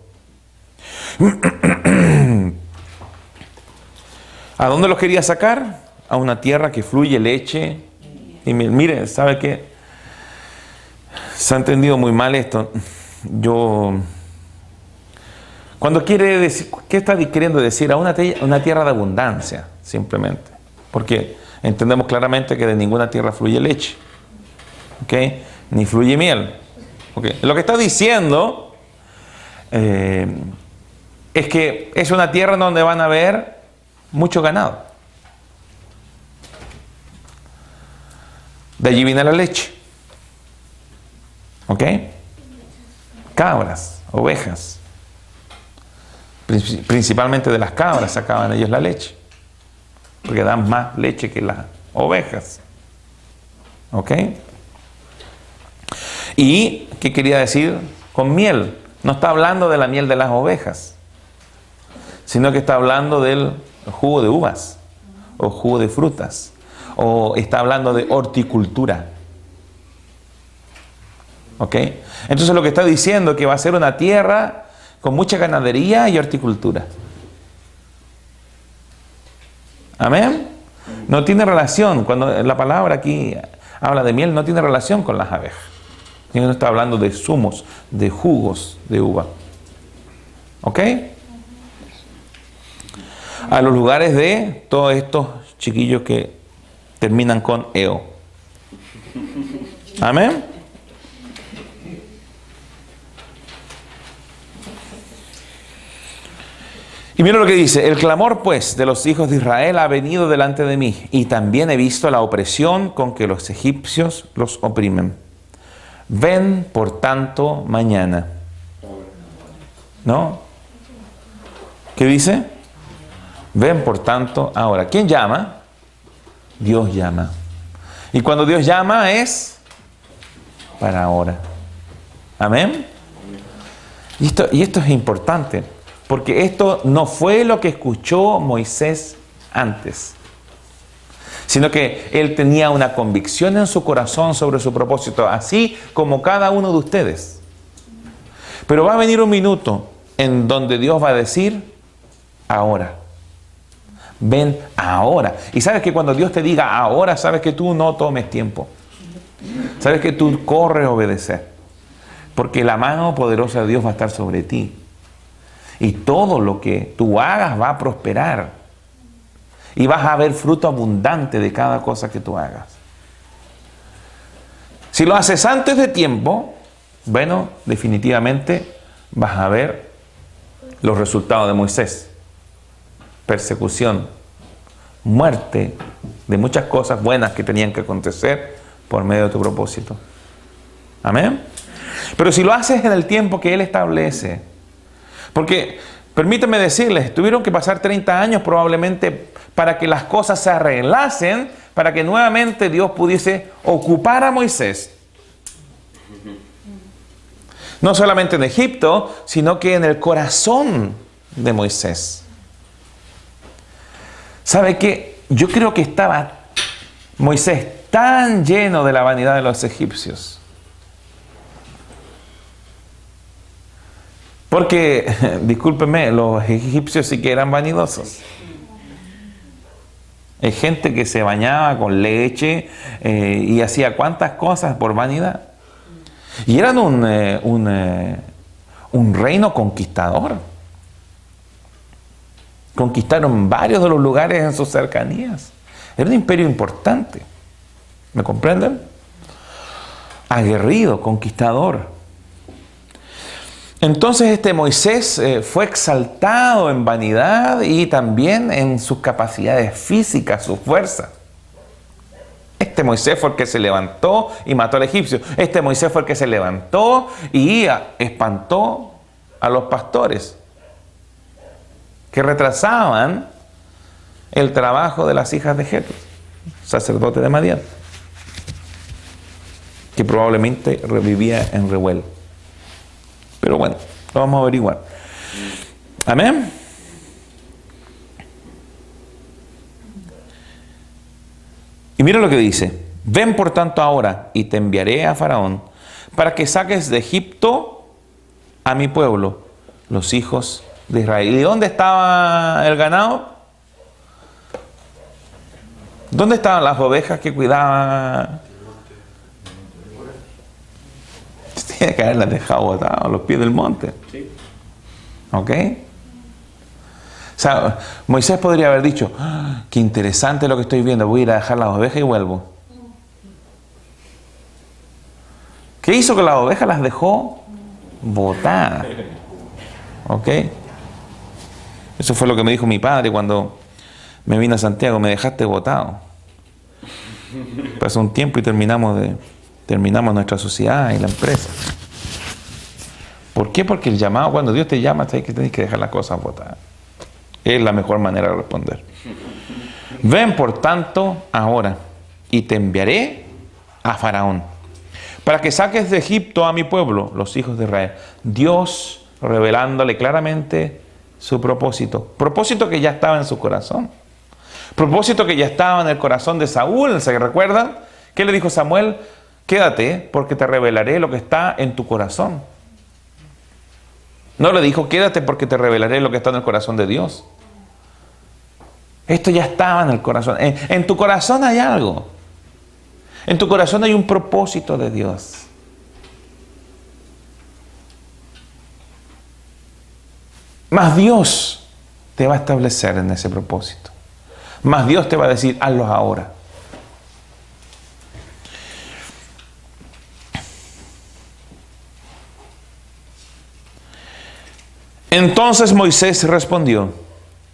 ¿A dónde los quería sacar? A una tierra que fluye leche y miel. Mire, ¿sabe qué? Se ha entendido muy mal esto. Cuando quiere decir, ¿qué está queriendo decir? A una tierra de abundancia, simplemente. Porque entendemos claramente que de ninguna tierra fluye leche. ¿Ok? Ni fluye miel. ¿Ok? Lo que está diciendo es que es una tierra en donde van a haber mucho ganado. De allí viene la leche. ¿Ok? Cabras, ovejas. Principalmente de las cabras sacaban ellos la leche. Porque dan más leche que las ovejas. ¿Ok? ¿Y qué quería decir con miel? No está hablando de la miel de las ovejas, sino que está hablando del jugo de uvas o jugo de frutas, o está hablando de horticultura. ¿Ok? Entonces lo que está diciendo es que va a ser una tierra con mucha ganadería y horticultura. ¿Amén? No tiene relación, cuando la palabra aquí habla de miel, no tiene relación con las abejas. No está hablando de zumos, de jugos de uva. ¿Ok? A los lugares de todos estos chiquillos que terminan con eo. ¿Amén? Y mira lo que dice, el clamor pues de los hijos de Israel ha venido delante de mí, y también he visto la opresión con que los egipcios los oprimen. Ven por tanto mañana. ¿No? ¿Qué dice? Ven por tanto ahora. ¿Quién llama? Dios llama. Y cuando Dios llama es para ahora. Amén. Y esto es importante, porque esto no fue lo que escuchó Moisés antes, sino que él tenía una convicción en su corazón sobre su propósito, así como cada uno de ustedes. Pero va a venir un minuto en donde Dios va a decir, ahora. Ven ahora. Y sabes que cuando Dios te diga ahora, sabes que tú no tomes tiempo. Sabes que tú corres a obedecer. Porque la mano poderosa de Dios va a estar sobre ti. Y todo lo que tú hagas va a prosperar. Y vas a ver fruto abundante de cada cosa que tú hagas. Si lo haces antes de tiempo, bueno, definitivamente vas a ver los resultados de Moisés. Persecución, muerte, de muchas cosas buenas que tenían que acontecer por medio de tu propósito. Amén. Pero si lo haces en el tiempo que Él establece, porque permítanme decirles, tuvieron que pasar 30 años probablemente para que las cosas se arreglasen, para que nuevamente Dios pudiese ocupar a Moisés. No solamente en Egipto, sino que en el corazón de Moisés. ¿Sabe qué? Yo creo que estaba Moisés tan lleno de la vanidad de los egipcios. Porque, discúlpenme, los egipcios sí que eran vanidosos. Hay gente que se bañaba con leche y hacía cuantas cosas por vanidad. Y eran un reino conquistador. Conquistaron varios de los lugares en sus cercanías. Era un imperio importante. ¿Me comprenden? Aguerrido, conquistador. Entonces este Moisés fue exaltado en vanidad y también en sus capacidades físicas, su fuerza. Este Moisés fue el que se levantó y mató al egipcio. Este Moisés fue el que se levantó y espantó a los pastores que retrasaban el trabajo de las hijas de Jetro, sacerdote de Madián, que probablemente revivía en Reuel. Pero bueno, lo vamos a averiguar. Amén. Y mira lo que dice: ven por tanto ahora y te enviaré a Faraón para que saques de Egipto a mi pueblo, los hijos de Israel. ¿Y dónde estaba el ganado? ¿Dónde estaban las ovejas que cuidaban? Tiene que haberlas dejado botadas a los pies del monte. ¿Ok? O sea, Moisés podría haber dicho: qué interesante lo que estoy viendo, voy a ir a dejar las ovejas y vuelvo. ¿Qué hizo con las ovejas? Las dejó botadas. ¿Ok? Eso fue lo que me dijo mi padre cuando me vine a Santiago: me dejaste botado. Pasó un tiempo y terminamos nuestra sociedad y la empresa. ¿Por qué? Porque el llamado, cuando Dios te llama, tienes que dejar las cosas botadas. Es la mejor manera de responder. Ven por tanto ahora y te enviaré a Faraón para que saques de Egipto a mi pueblo, los hijos de Israel. Dios revelándole claramente su propósito. Propósito que ya estaba en su corazón. Propósito que ya estaba en el corazón de Saúl. ¿Se recuerdan? ¿Qué le dijo Samuel? Quédate porque te revelaré lo que está en tu corazón. No le dijo: quédate porque te revelaré lo que está en el corazón de Dios. Esto ya estaba en el corazón. En tu corazón hay algo. En tu corazón hay un propósito de Dios. Más Dios te va a establecer en ese propósito. Más Dios te va a decir: hazlo ahora. Entonces Moisés respondió: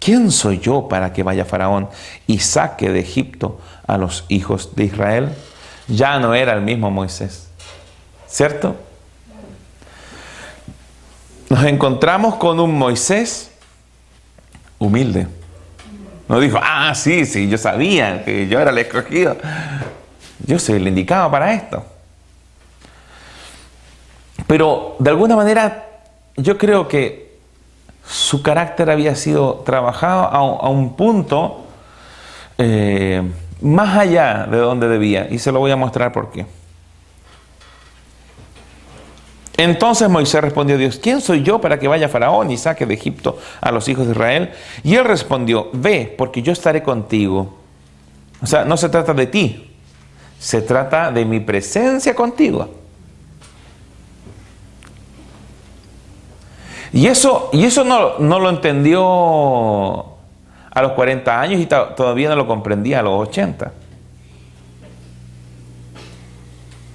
¿quién soy yo para que vaya Faraón y saque de Egipto a los hijos de Israel? Ya no era el mismo Moisés, ¿cierto? Nos encontramos con un Moisés humilde. No dijo: sí, yo sabía que yo era el escogido. Yo soy el indicado para esto. Pero de alguna manera yo creo que su carácter había sido trabajado a un punto más allá de donde debía. Y se lo voy a mostrar por qué. Entonces Moisés respondió a Dios: ¿quién soy yo para que vaya Faraón y saque de Egipto a los hijos de Israel? Y él respondió: ve, porque yo estaré contigo. O sea, no se trata de ti, se trata de mi presencia contigo. Y eso no lo entendió a los 40 años y todavía no lo comprendía a los 80.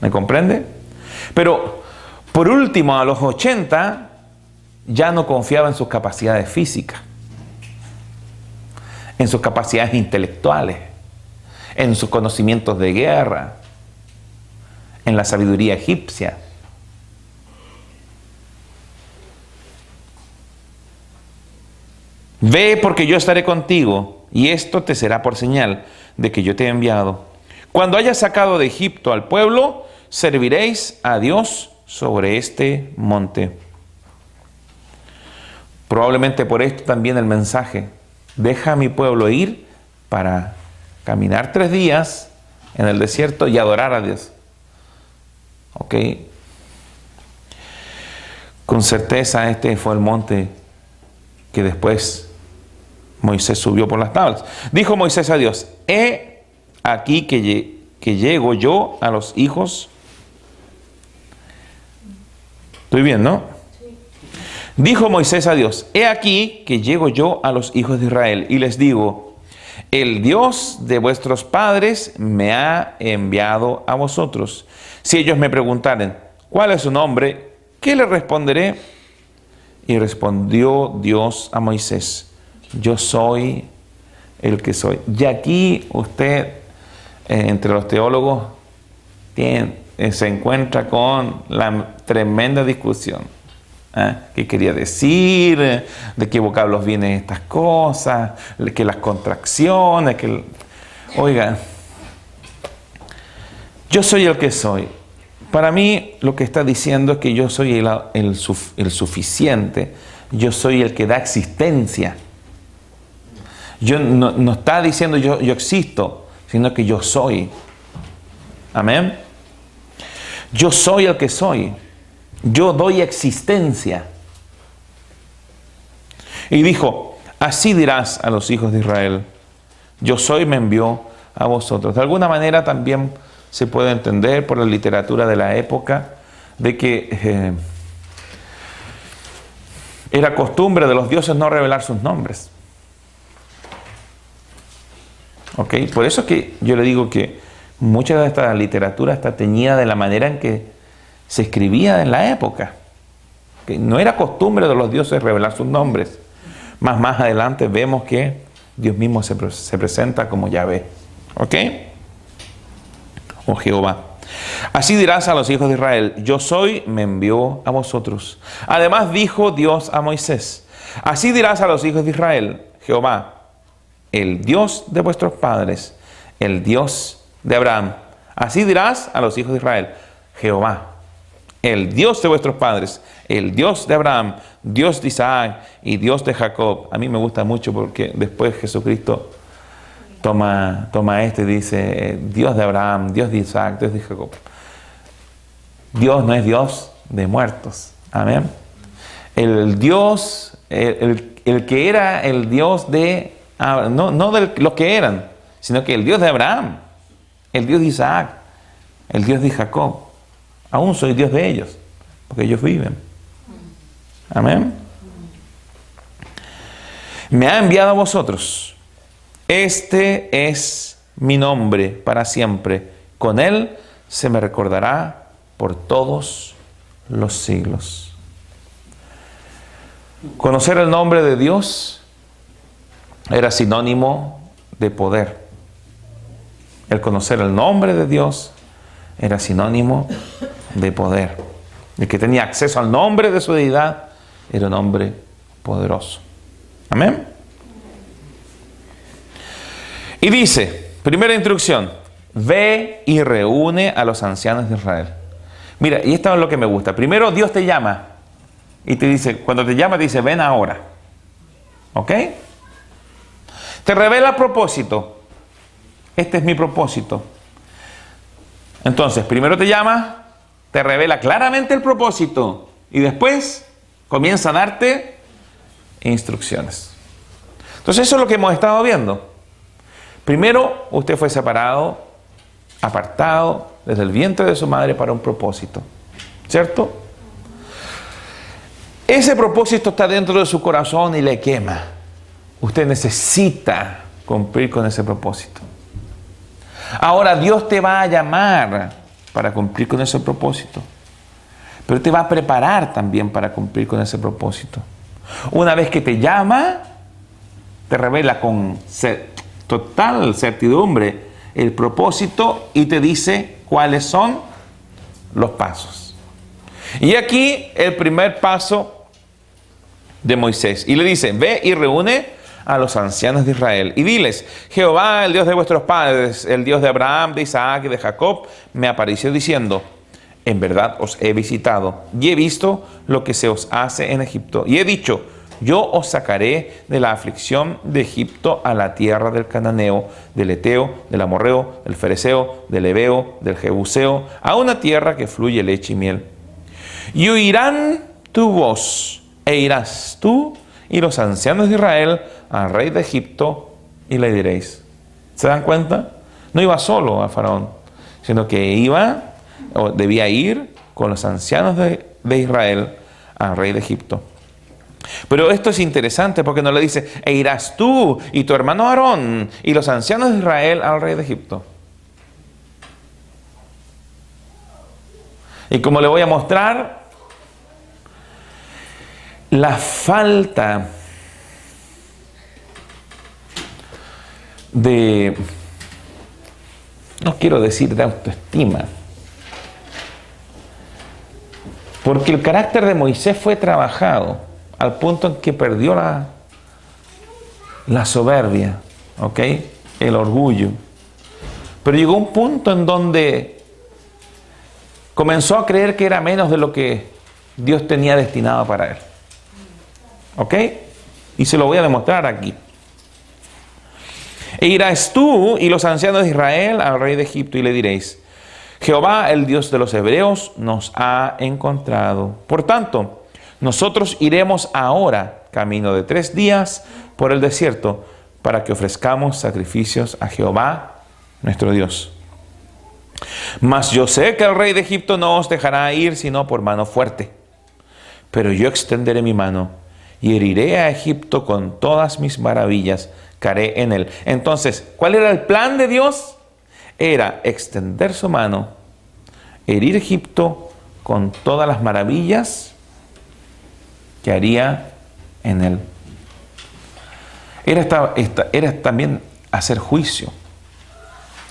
¿Me comprende? Pero, por último, a los 80, ya no confiaba en sus capacidades físicas, en sus capacidades intelectuales, en sus conocimientos de guerra, en la sabiduría egipcia. Ve, porque yo estaré contigo, y esto te será por señal de que yo te he enviado. Cuando hayas sacado de Egipto al pueblo, serviréis a Dios sobre este monte. Probablemente por esto también el mensaje: deja a mi pueblo ir para caminar 3 días en el desierto y adorar a Dios. ¿Ok? Con certeza este fue el monte que después Moisés subió por las tablas. Dijo Moisés a Dios: he aquí que llego yo a los hijos. ¿Estoy bien, no? Sí. Dijo Moisés a Dios: he aquí que llego yo a los hijos de Israel y les digo: el Dios de vuestros padres me ha enviado a vosotros. Si ellos me preguntaren: ¿cuál es su nombre?, ¿qué le responderé? Y respondió Dios a Moisés: yo soy el que soy. Y aquí usted, entre los teólogos, se encuentra con la tremenda discusión. ¿Qué quería decir? ¿De qué vocablos vienen estas cosas? Que las contracciones, Oiga, yo soy el que soy. Para mí lo que está diciendo es que yo soy el suficiente. Yo soy el que da existencia. Yo no está diciendo yo existo, sino que yo soy. Amén. Yo soy el que soy. Yo doy existencia. Y dijo: así dirás a los hijos de Israel: yo soy, me envió a vosotros. De alguna manera también se puede entender por la literatura de la época de que era costumbre de los dioses no revelar sus nombres. ¿Ok? Por eso es que yo le digo que mucha de esta literatura está teñida de la manera en que se escribía en la época. Que no era costumbre de los dioses revelar sus nombres. Más adelante vemos que Dios mismo se presenta como Yahvé. ¿Ok? O Jehová. Así dirás a los hijos de Israel: yo soy, me envió a vosotros. Además dijo Dios a Moisés: así dirás a los hijos de Israel: Jehová, el Dios de vuestros padres, el Dios de Abraham. Así dirás a los hijos de Israel: Jehová, el Dios de vuestros padres, el Dios de Abraham, Dios de Isaac y Dios de Jacob. A mí me gusta mucho porque después Jesucristo toma y dice: Dios de Abraham, Dios de Isaac, Dios de Jacob. Dios no es Dios de muertos. Amén. El Dios, el que era el Dios de... No de los que eran, sino que el Dios de Abraham, el Dios de Isaac, el Dios de Jacob. Aún soy Dios de ellos, porque ellos viven. Amén. Me ha enviado a vosotros. Este es mi nombre para siempre. Con él se me recordará por todos los siglos. Conocer el nombre de Dios era sinónimo de poder. El conocer el nombre de Dios era sinónimo de poder. El que tenía acceso al nombre de su deidad era un hombre poderoso. Amén. Y dice, primera instrucción: ve y reúne a los ancianos de Israel. Mira, y esto es lo que me gusta. Primero Dios te llama y te dice, cuando te llama te dice: ven ahora. ¿Ok? Te revela el propósito. Este es mi propósito. Entonces, primero te llama, te revela claramente el propósito y después comienza a darte instrucciones. Entonces, eso es lo que hemos estado viendo. Primero, usted fue separado, apartado desde el vientre de su madre para un propósito. ¿Cierto? Ese propósito está dentro de su corazón y le quema. Usted necesita cumplir con ese propósito. Ahora Dios te va a llamar para cumplir con ese propósito. Pero te va a preparar también para cumplir con ese propósito. Una vez que te llama, te revela con total certidumbre el propósito y te dice cuáles son los pasos. Y aquí el primer paso de Moisés. Y le dice, ve y reúne a los ancianos de Israel y diles, Jehová, el Dios de vuestros padres, el Dios de Abraham, de Isaac y de Jacob, me apareció diciendo, en verdad os he visitado y he visto lo que se os hace en Egipto. Y he dicho, yo os sacaré de la aflicción de Egipto a la tierra del Cananeo, del Eteo, del Amorreo, del Fereceo, del Heveo, del Jebuseo, a una tierra que fluye leche y miel. Y oirán tu voz, e irás tú y los ancianos de Israel al rey de Egipto y le diréis. ¿Se dan cuenta? No iba solo a Faraón, sino que iba, o debía ir con los ancianos de Israel al rey de Egipto. Pero esto es interesante porque no le dice, e irás tú y tu hermano Aarón y los ancianos de Israel al rey de Egipto. Y como le voy a mostrar, la falta de, no quiero decir de autoestima, porque el carácter de Moisés fue trabajado al punto en que perdió la soberbia, ¿ok? El orgullo. Pero llegó un punto en donde comenzó a creer que era menos de lo que Dios tenía destinado para él. ¿Ok? Y se lo voy a demostrar aquí. E irás tú y los ancianos de Israel al rey de Egipto y le diréis, Jehová, el Dios de los hebreos, nos ha encontrado. Por tanto, nosotros iremos ahora, camino de 3 días, por el desierto, para que ofrezcamos sacrificios a Jehová, nuestro Dios. Mas yo sé que el rey de Egipto no os dejará ir sino por mano fuerte. Pero yo extenderé mi mano y heriré a Egipto con todas mis maravillas que haré en él. Entonces, ¿cuál era el plan de Dios? Era extender su mano, herir a Egipto con todas las maravillas que haría en él. Era también hacer juicio,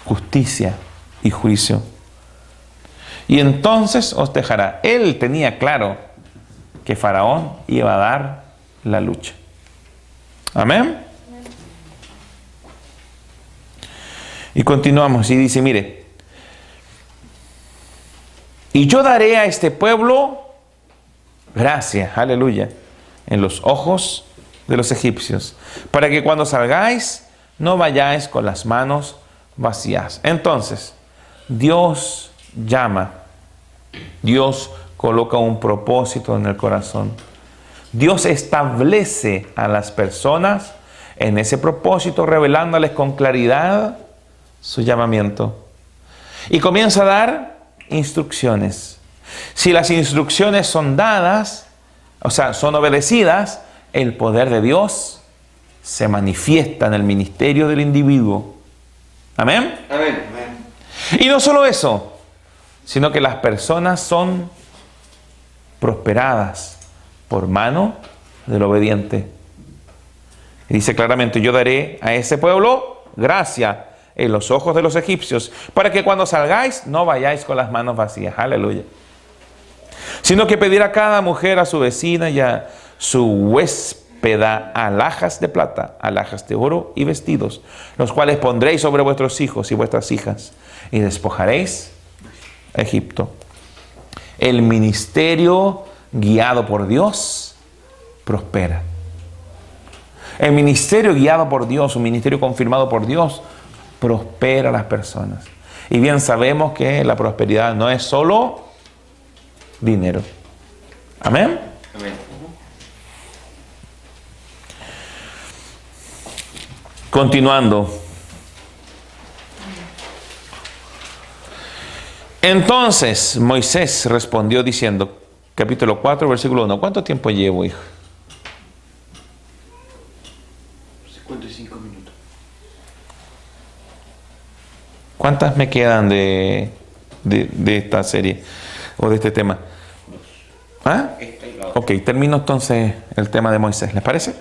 justicia y juicio. Y entonces os dejará. Él tenía claro que Faraón iba a dar la lucha. Amén. Y continuamos y dice, mire, y yo daré a este pueblo gracia, aleluya, en los ojos de los egipcios, para que cuando salgáis no vayáis con las manos vacías. Entonces, Dios llama, Dios coloca un propósito en el corazón. Dios establece a las personas en ese propósito, revelándoles con claridad su llamamiento. Y comienza a dar instrucciones. Si las instrucciones son dadas, o sea, son obedecidas, el poder de Dios se manifiesta en el ministerio del individuo. ¿Amén? Amén. Y no solo eso, sino que las personas son prosperadas por mano del obediente. Y dice claramente, yo daré a ese pueblo gracia en los ojos de los egipcios, para que cuando salgáis no vayáis con las manos vacías. Aleluya. Sino que pedir a cada mujer, a su vecina y a su huéspeda alhajas de plata, alhajas de oro y vestidos, los cuales pondréis sobre vuestros hijos y vuestras hijas, y despojaréis a Egipto. El ministerio guiado por Dios prospera. El ministerio guiado por Dios, un ministerio confirmado por Dios, prospera a las personas. Y bien sabemos que la prosperidad no es solo dinero. Amén. Amén. Continuando. Entonces Moisés respondió diciendo, capítulo 4, versículo 1, ¿cuánto tiempo llevo, hijo? 55 minutos. ¿Cuántas me quedan de de esta serie o de este tema. ¿Ah? Ok, termino entonces el tema de Moisés, ¿les parece?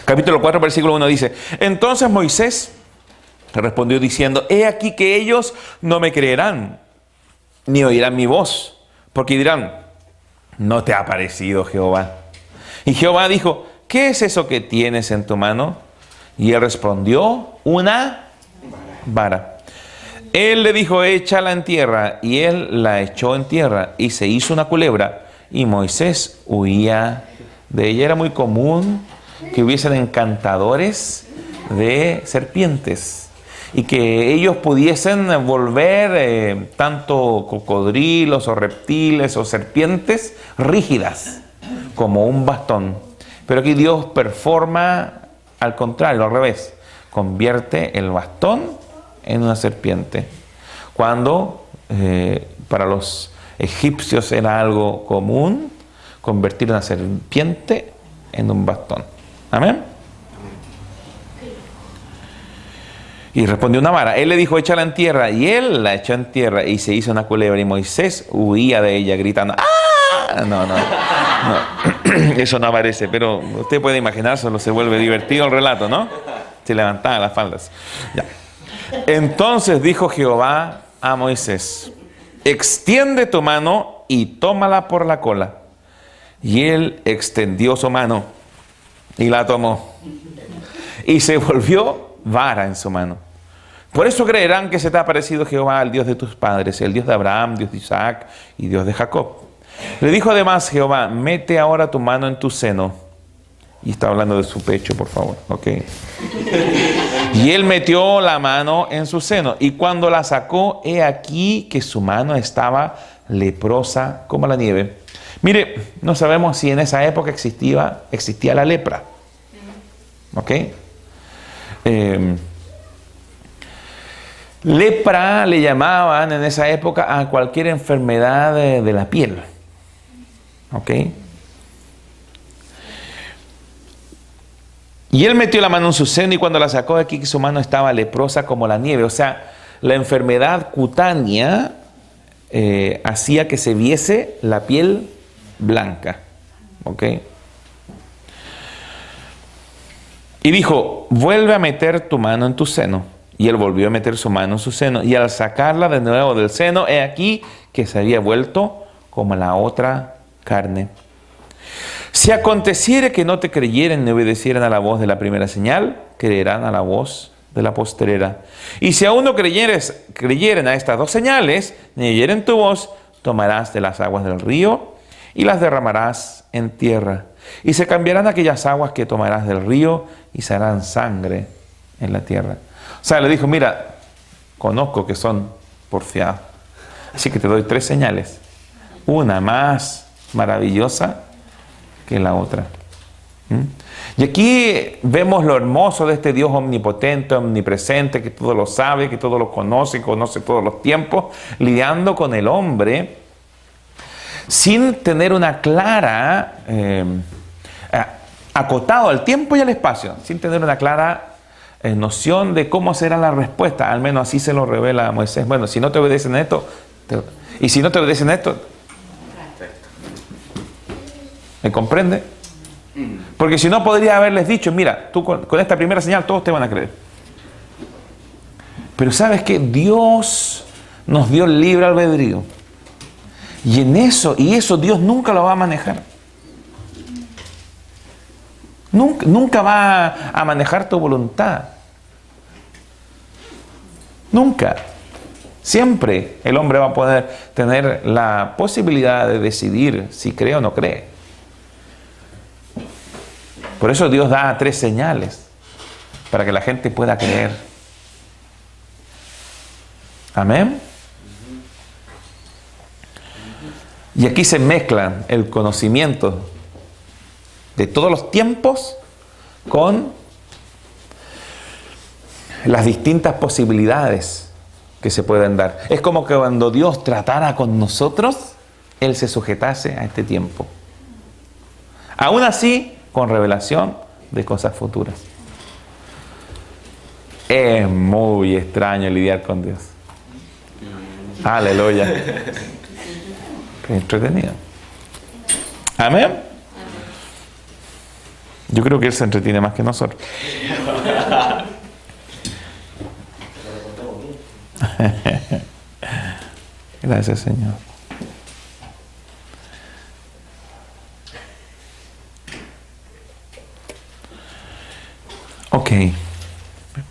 Capítulo 4, versículo 1 dice: Entonces Moisés respondió diciendo: He aquí que ellos no me creerán, ni oirán mi voz, porque dirán: ¿no te ha parecido Jehová? Y Jehová dijo: ¿qué es eso que tienes en tu mano? Y él respondió: una vara. Él le dijo: échala en tierra. Y él la echó en tierra, y se hizo una culebra, y Moisés huía de ella. Era muy común que hubiesen encantadores de serpientes, y que ellos pudiesen volver tanto cocodrilos o reptiles o serpientes rígidas como un bastón. Pero aquí Dios performa al contrario, al revés. Convierte el bastón en una serpiente. Cuando para los egipcios era algo común convertir una serpiente en un bastón. Amén. Y respondió: una vara. Él le dijo: échala en tierra. Y él la echó en tierra, y se hizo una culebra, y Moisés huía de ella gritando: ¡ah! No. Eso no aparece, pero usted puede imaginárselo, se vuelve divertido el relato, ¿no? Se levantaban las faldas. Ya. Entonces dijo Jehová a Moisés: extiende tu mano y tómala por la cola. Y él extendió su mano y la tomó, y se volvió vara en su mano. Por eso creerán que se te ha parecido Jehová, el Dios de tus padres, el Dios de Abraham, Dios de Isaac y Dios de Jacob. Le dijo además Jehová: mete ahora tu mano en tu seno. Y está hablando de su pecho, por favor. ¿Ok? Y él metió la mano en su seno, y cuando la sacó, he aquí que su mano estaba leprosa como la nieve. Mire, no sabemos si en esa época existía la lepra. ¿Ok? Lepra le llamaban en esa época a cualquier enfermedad de la piel. ¿Ok? Y él metió la mano en su seno, y cuando la sacó, de aquí que su mano estaba leprosa como la nieve. O sea, la enfermedad cutánea hacía que se viese la piel blanca. ¿Ok? Y dijo: vuelve a meter tu mano en tu seno. Y él volvió a meter su mano en su seno, y al sacarla de nuevo del seno, he aquí que se había vuelto como la otra carne. Si aconteciere que no te creyeren ni obedecieran a la voz de la señal, creerán a la voz de la postrera. Y si aún no creyeren a estas dos señales, ni oyeren tu voz, tomarás de las aguas del río y las derramarás en tierra. Y se cambiarán aquellas aguas que tomarás del río y se harán sangre en la tierra. O sea, le dijo: mira, conozco que son porfiados, así que te doy 3 señales. Una más maravillosa que la otra. Y aquí vemos lo hermoso de este Dios omnipotente, omnipresente, que todo lo sabe, que todo lo conoce, conoce todos los tiempos, lidiando con el hombre sin tener una clara, acotado al tiempo y al espacio, sin tener una clara noción de cómo será la respuesta. Al menos así se lo revela a Moisés. Bueno, si no te obedecen esto, y si no te obedecen esto, ¿me comprende? Porque si no, podría haberles dicho: mira, tú con esta primera señal todos te van a creer. Pero ¿sabes qué? Dios nos dio el libre albedrío. Y eso Dios nunca lo va a manejar. Nunca va a manejar tu voluntad. Nunca. Siempre el hombre va a poder tener la posibilidad de decidir si cree o no cree. Por eso Dios da 3 señales, para que la gente pueda creer. Amén. Y aquí se mezclan el conocimiento de todos los tiempos con las distintas posibilidades que se pueden dar. Es como que cuando Dios tratara con nosotros, Él se sujetase a este tiempo. Aún así, con revelación de cosas futuras. Es muy extraño lidiar con Dios. Aleluya. Qué entretenido. Amén. Yo creo que Él se entretiene más que nosotros. Gracias, Señor. Ok.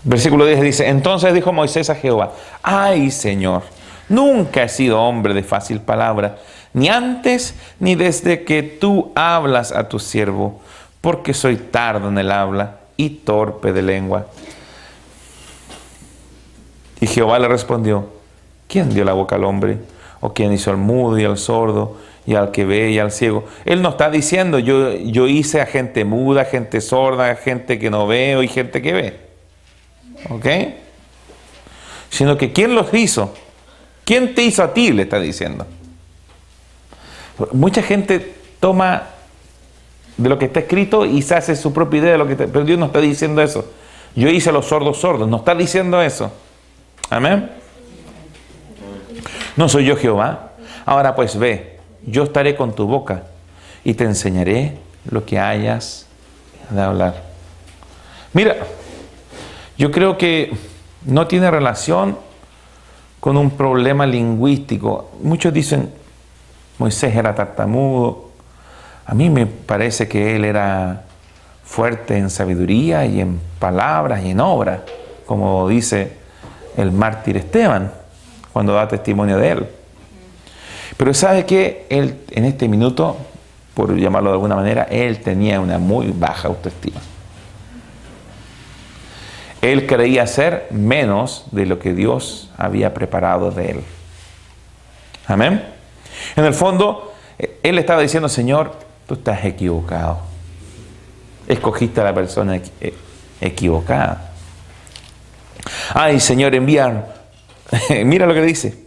Versículo 10 dice: entonces dijo Moisés a Jehová: ay, Señor, nunca he sido hombre de fácil palabra, ni antes ni desde que tú hablas a tu siervo, porque soy tardo en el habla y torpe de lengua. Y Jehová le respondió: ¿quién dio la boca al hombre? ¿O quién hizo al mudo y al sordo y al que ve y al ciego? Él no está diciendo yo hice a gente muda, gente sorda, gente que no ve y gente que ve. ¿Ok? Sino que ¿quién los hizo? ¿Quién te hizo a ti? Le está diciendo. Mucha gente toma de lo que está escrito y se hace su propia idea de lo que está, pero Dios no está diciendo eso. Yo hice a los sordos sordos, no está diciendo eso. Amén. ¿No soy yo Jehová? Ahora pues ve, yo estaré con tu boca y te enseñaré lo que hayas de hablar. Mira, yo creo que no tiene relación con un problema lingüístico. Muchos dicen, Moisés era tartamudo. A mí me parece que él era fuerte en sabiduría y en palabras y en obras, como dice el mártir Esteban cuando da testimonio de él. Pero ¿sabe qué? Él en este minuto, por llamarlo de alguna manera, él tenía una muy baja autoestima. Él creía ser menos de lo que Dios había preparado de él. Amén. En el fondo, él estaba diciendo: Señor, tú estás equivocado. Escogiste a la persona equivocada. Ay, Señor, mira lo que dice.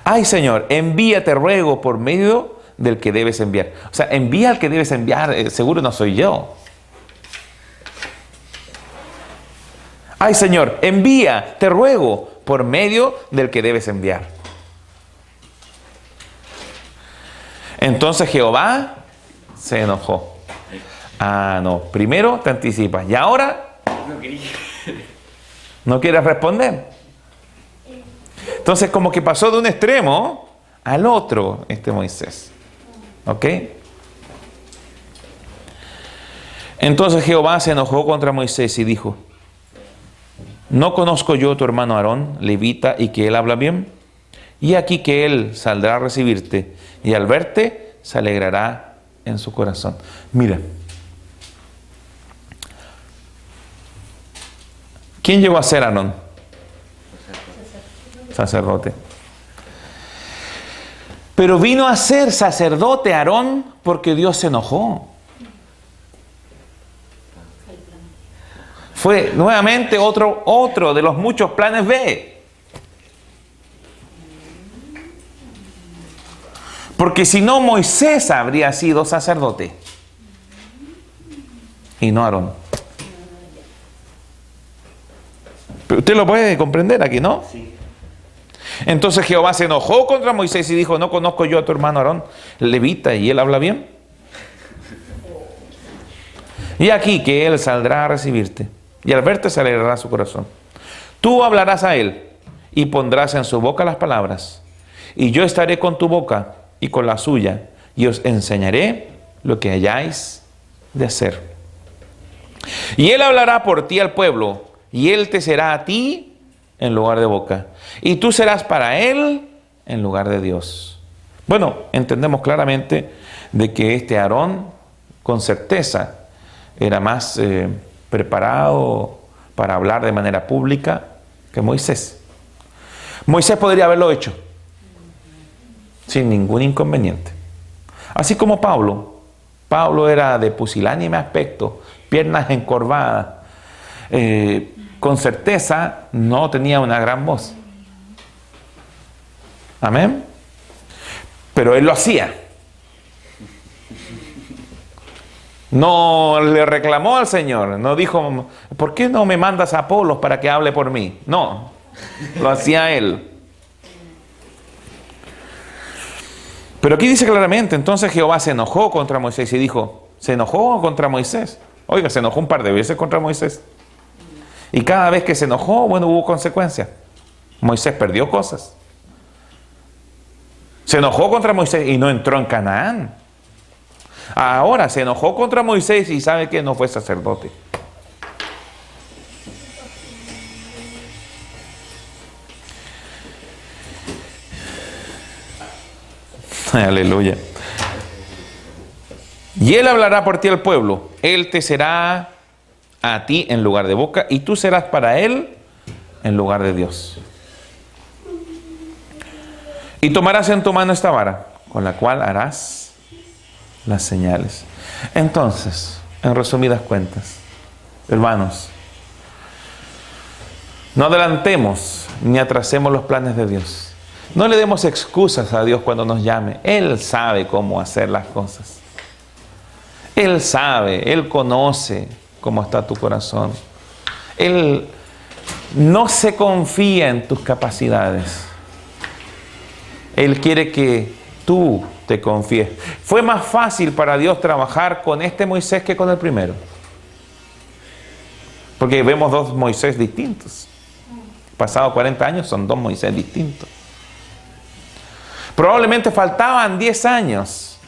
Ay, Señor, envíate, ruego, por medio del que debes enviar. O sea, envía al que debes enviar, seguro no soy yo. Ay, Señor, envía, te ruego, por medio del que debes enviar. Entonces Jehová se enojó. Ah, no, primero te anticipas y ahora no quieres responder. Entonces como que pasó de un extremo al otro Moisés. ¿Ok? Entonces Jehová se enojó contra Moisés y dijo: ¿no conozco yo a tu hermano Aarón, levita, y que él habla bien? Y aquí que él saldrá a recibirte, y al verte se alegrará en su corazón. Mira, ¿quién llegó a ser Aarón? Sacerdote. Pero vino a ser sacerdote Aarón porque Dios se enojó. Fue nuevamente otro de los muchos planes B. Porque si no, Moisés habría sido sacerdote y no Aarón. Pero usted lo puede comprender aquí, ¿no? Sí. Entonces Jehová se enojó contra Moisés y dijo: ¿no conozco yo a tu hermano Aarón, levita, y él habla bien? Y aquí que él saldrá a recibirte, y al verte se alegrará su corazón. Tú hablarás a él y pondrás en su boca las palabras, y yo estaré con tu boca y con la suya, y os enseñaré lo que hayáis de hacer. Y él hablará por ti al pueblo, y él te será a ti en lugar de boca, y tú serás para él en lugar de Dios. Bueno, entendemos claramente de que Aarón con certeza era más preparado para hablar de manera pública que Moisés. Moisés podría haberlo hecho sin ningún inconveniente. Así como Pablo. Pablo era de pusilánime aspecto, piernas encorvadas. Con certeza no tenía una gran voz. Amén. Pero él lo hacía. No le reclamó al Señor. No dijo: ¿por qué no me mandas a Apolos para que hable por mí? No, lo hacía él. Pero aquí dice claramente, entonces Jehová se enojó contra Moisés y dijo, ¿se enojó contra Moisés? Oiga, se enojó un par de veces contra Moisés. Y cada vez que se enojó, bueno, hubo consecuencias. Moisés perdió cosas. Se enojó contra Moisés y no entró en Canaán. Ahora se enojó contra Moisés y sabe que no fue sacerdote. Aleluya. Y él hablará por ti al pueblo. Él te será a ti en lugar de boca y tú serás para él en lugar de Dios. Y tomarás en tu mano esta vara, con la cual harás las señales. Entonces, en resumidas cuentas, hermanos, no adelantemos ni atrasemos los planes de Dios. No le demos excusas a Dios cuando nos llame. Él sabe cómo hacer las cosas. Él sabe, Él conoce cómo está tu corazón. Él no se confía en tus capacidades. Él quiere que tú te confíes. Fue más fácil para Dios trabajar con este Moisés que con el primero. Porque vemos dos Moisés distintos. Pasados 40 años son dos Moisés distintos. Probablemente faltaban 10 años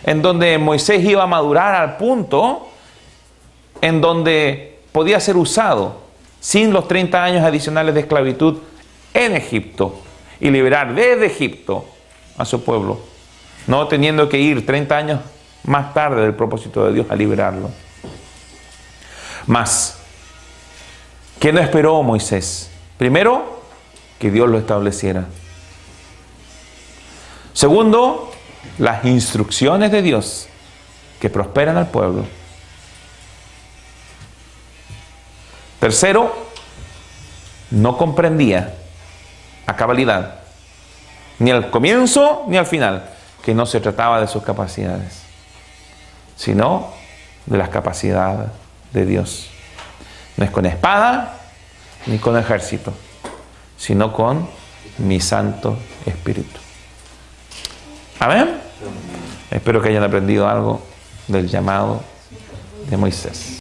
en donde Moisés iba a madurar al punto en donde podía ser usado sin los 30 años adicionales de esclavitud en Egipto y liberar desde Egipto a su pueblo, no teniendo que ir 30 años más tarde del propósito de Dios a liberarlo. Mas, ¿qué no esperó Moisés? Primero, que Dios lo estableciera. Segundo, las instrucciones de Dios que prosperan al pueblo. Tercero, no comprendía a cabalidad, ni al comienzo ni al final, que no se trataba de sus capacidades, sino de las capacidades de Dios. No es con espada ni con ejército, sino con mi Santo Espíritu. Amén. Espero que hayan aprendido algo del llamado de Moisés.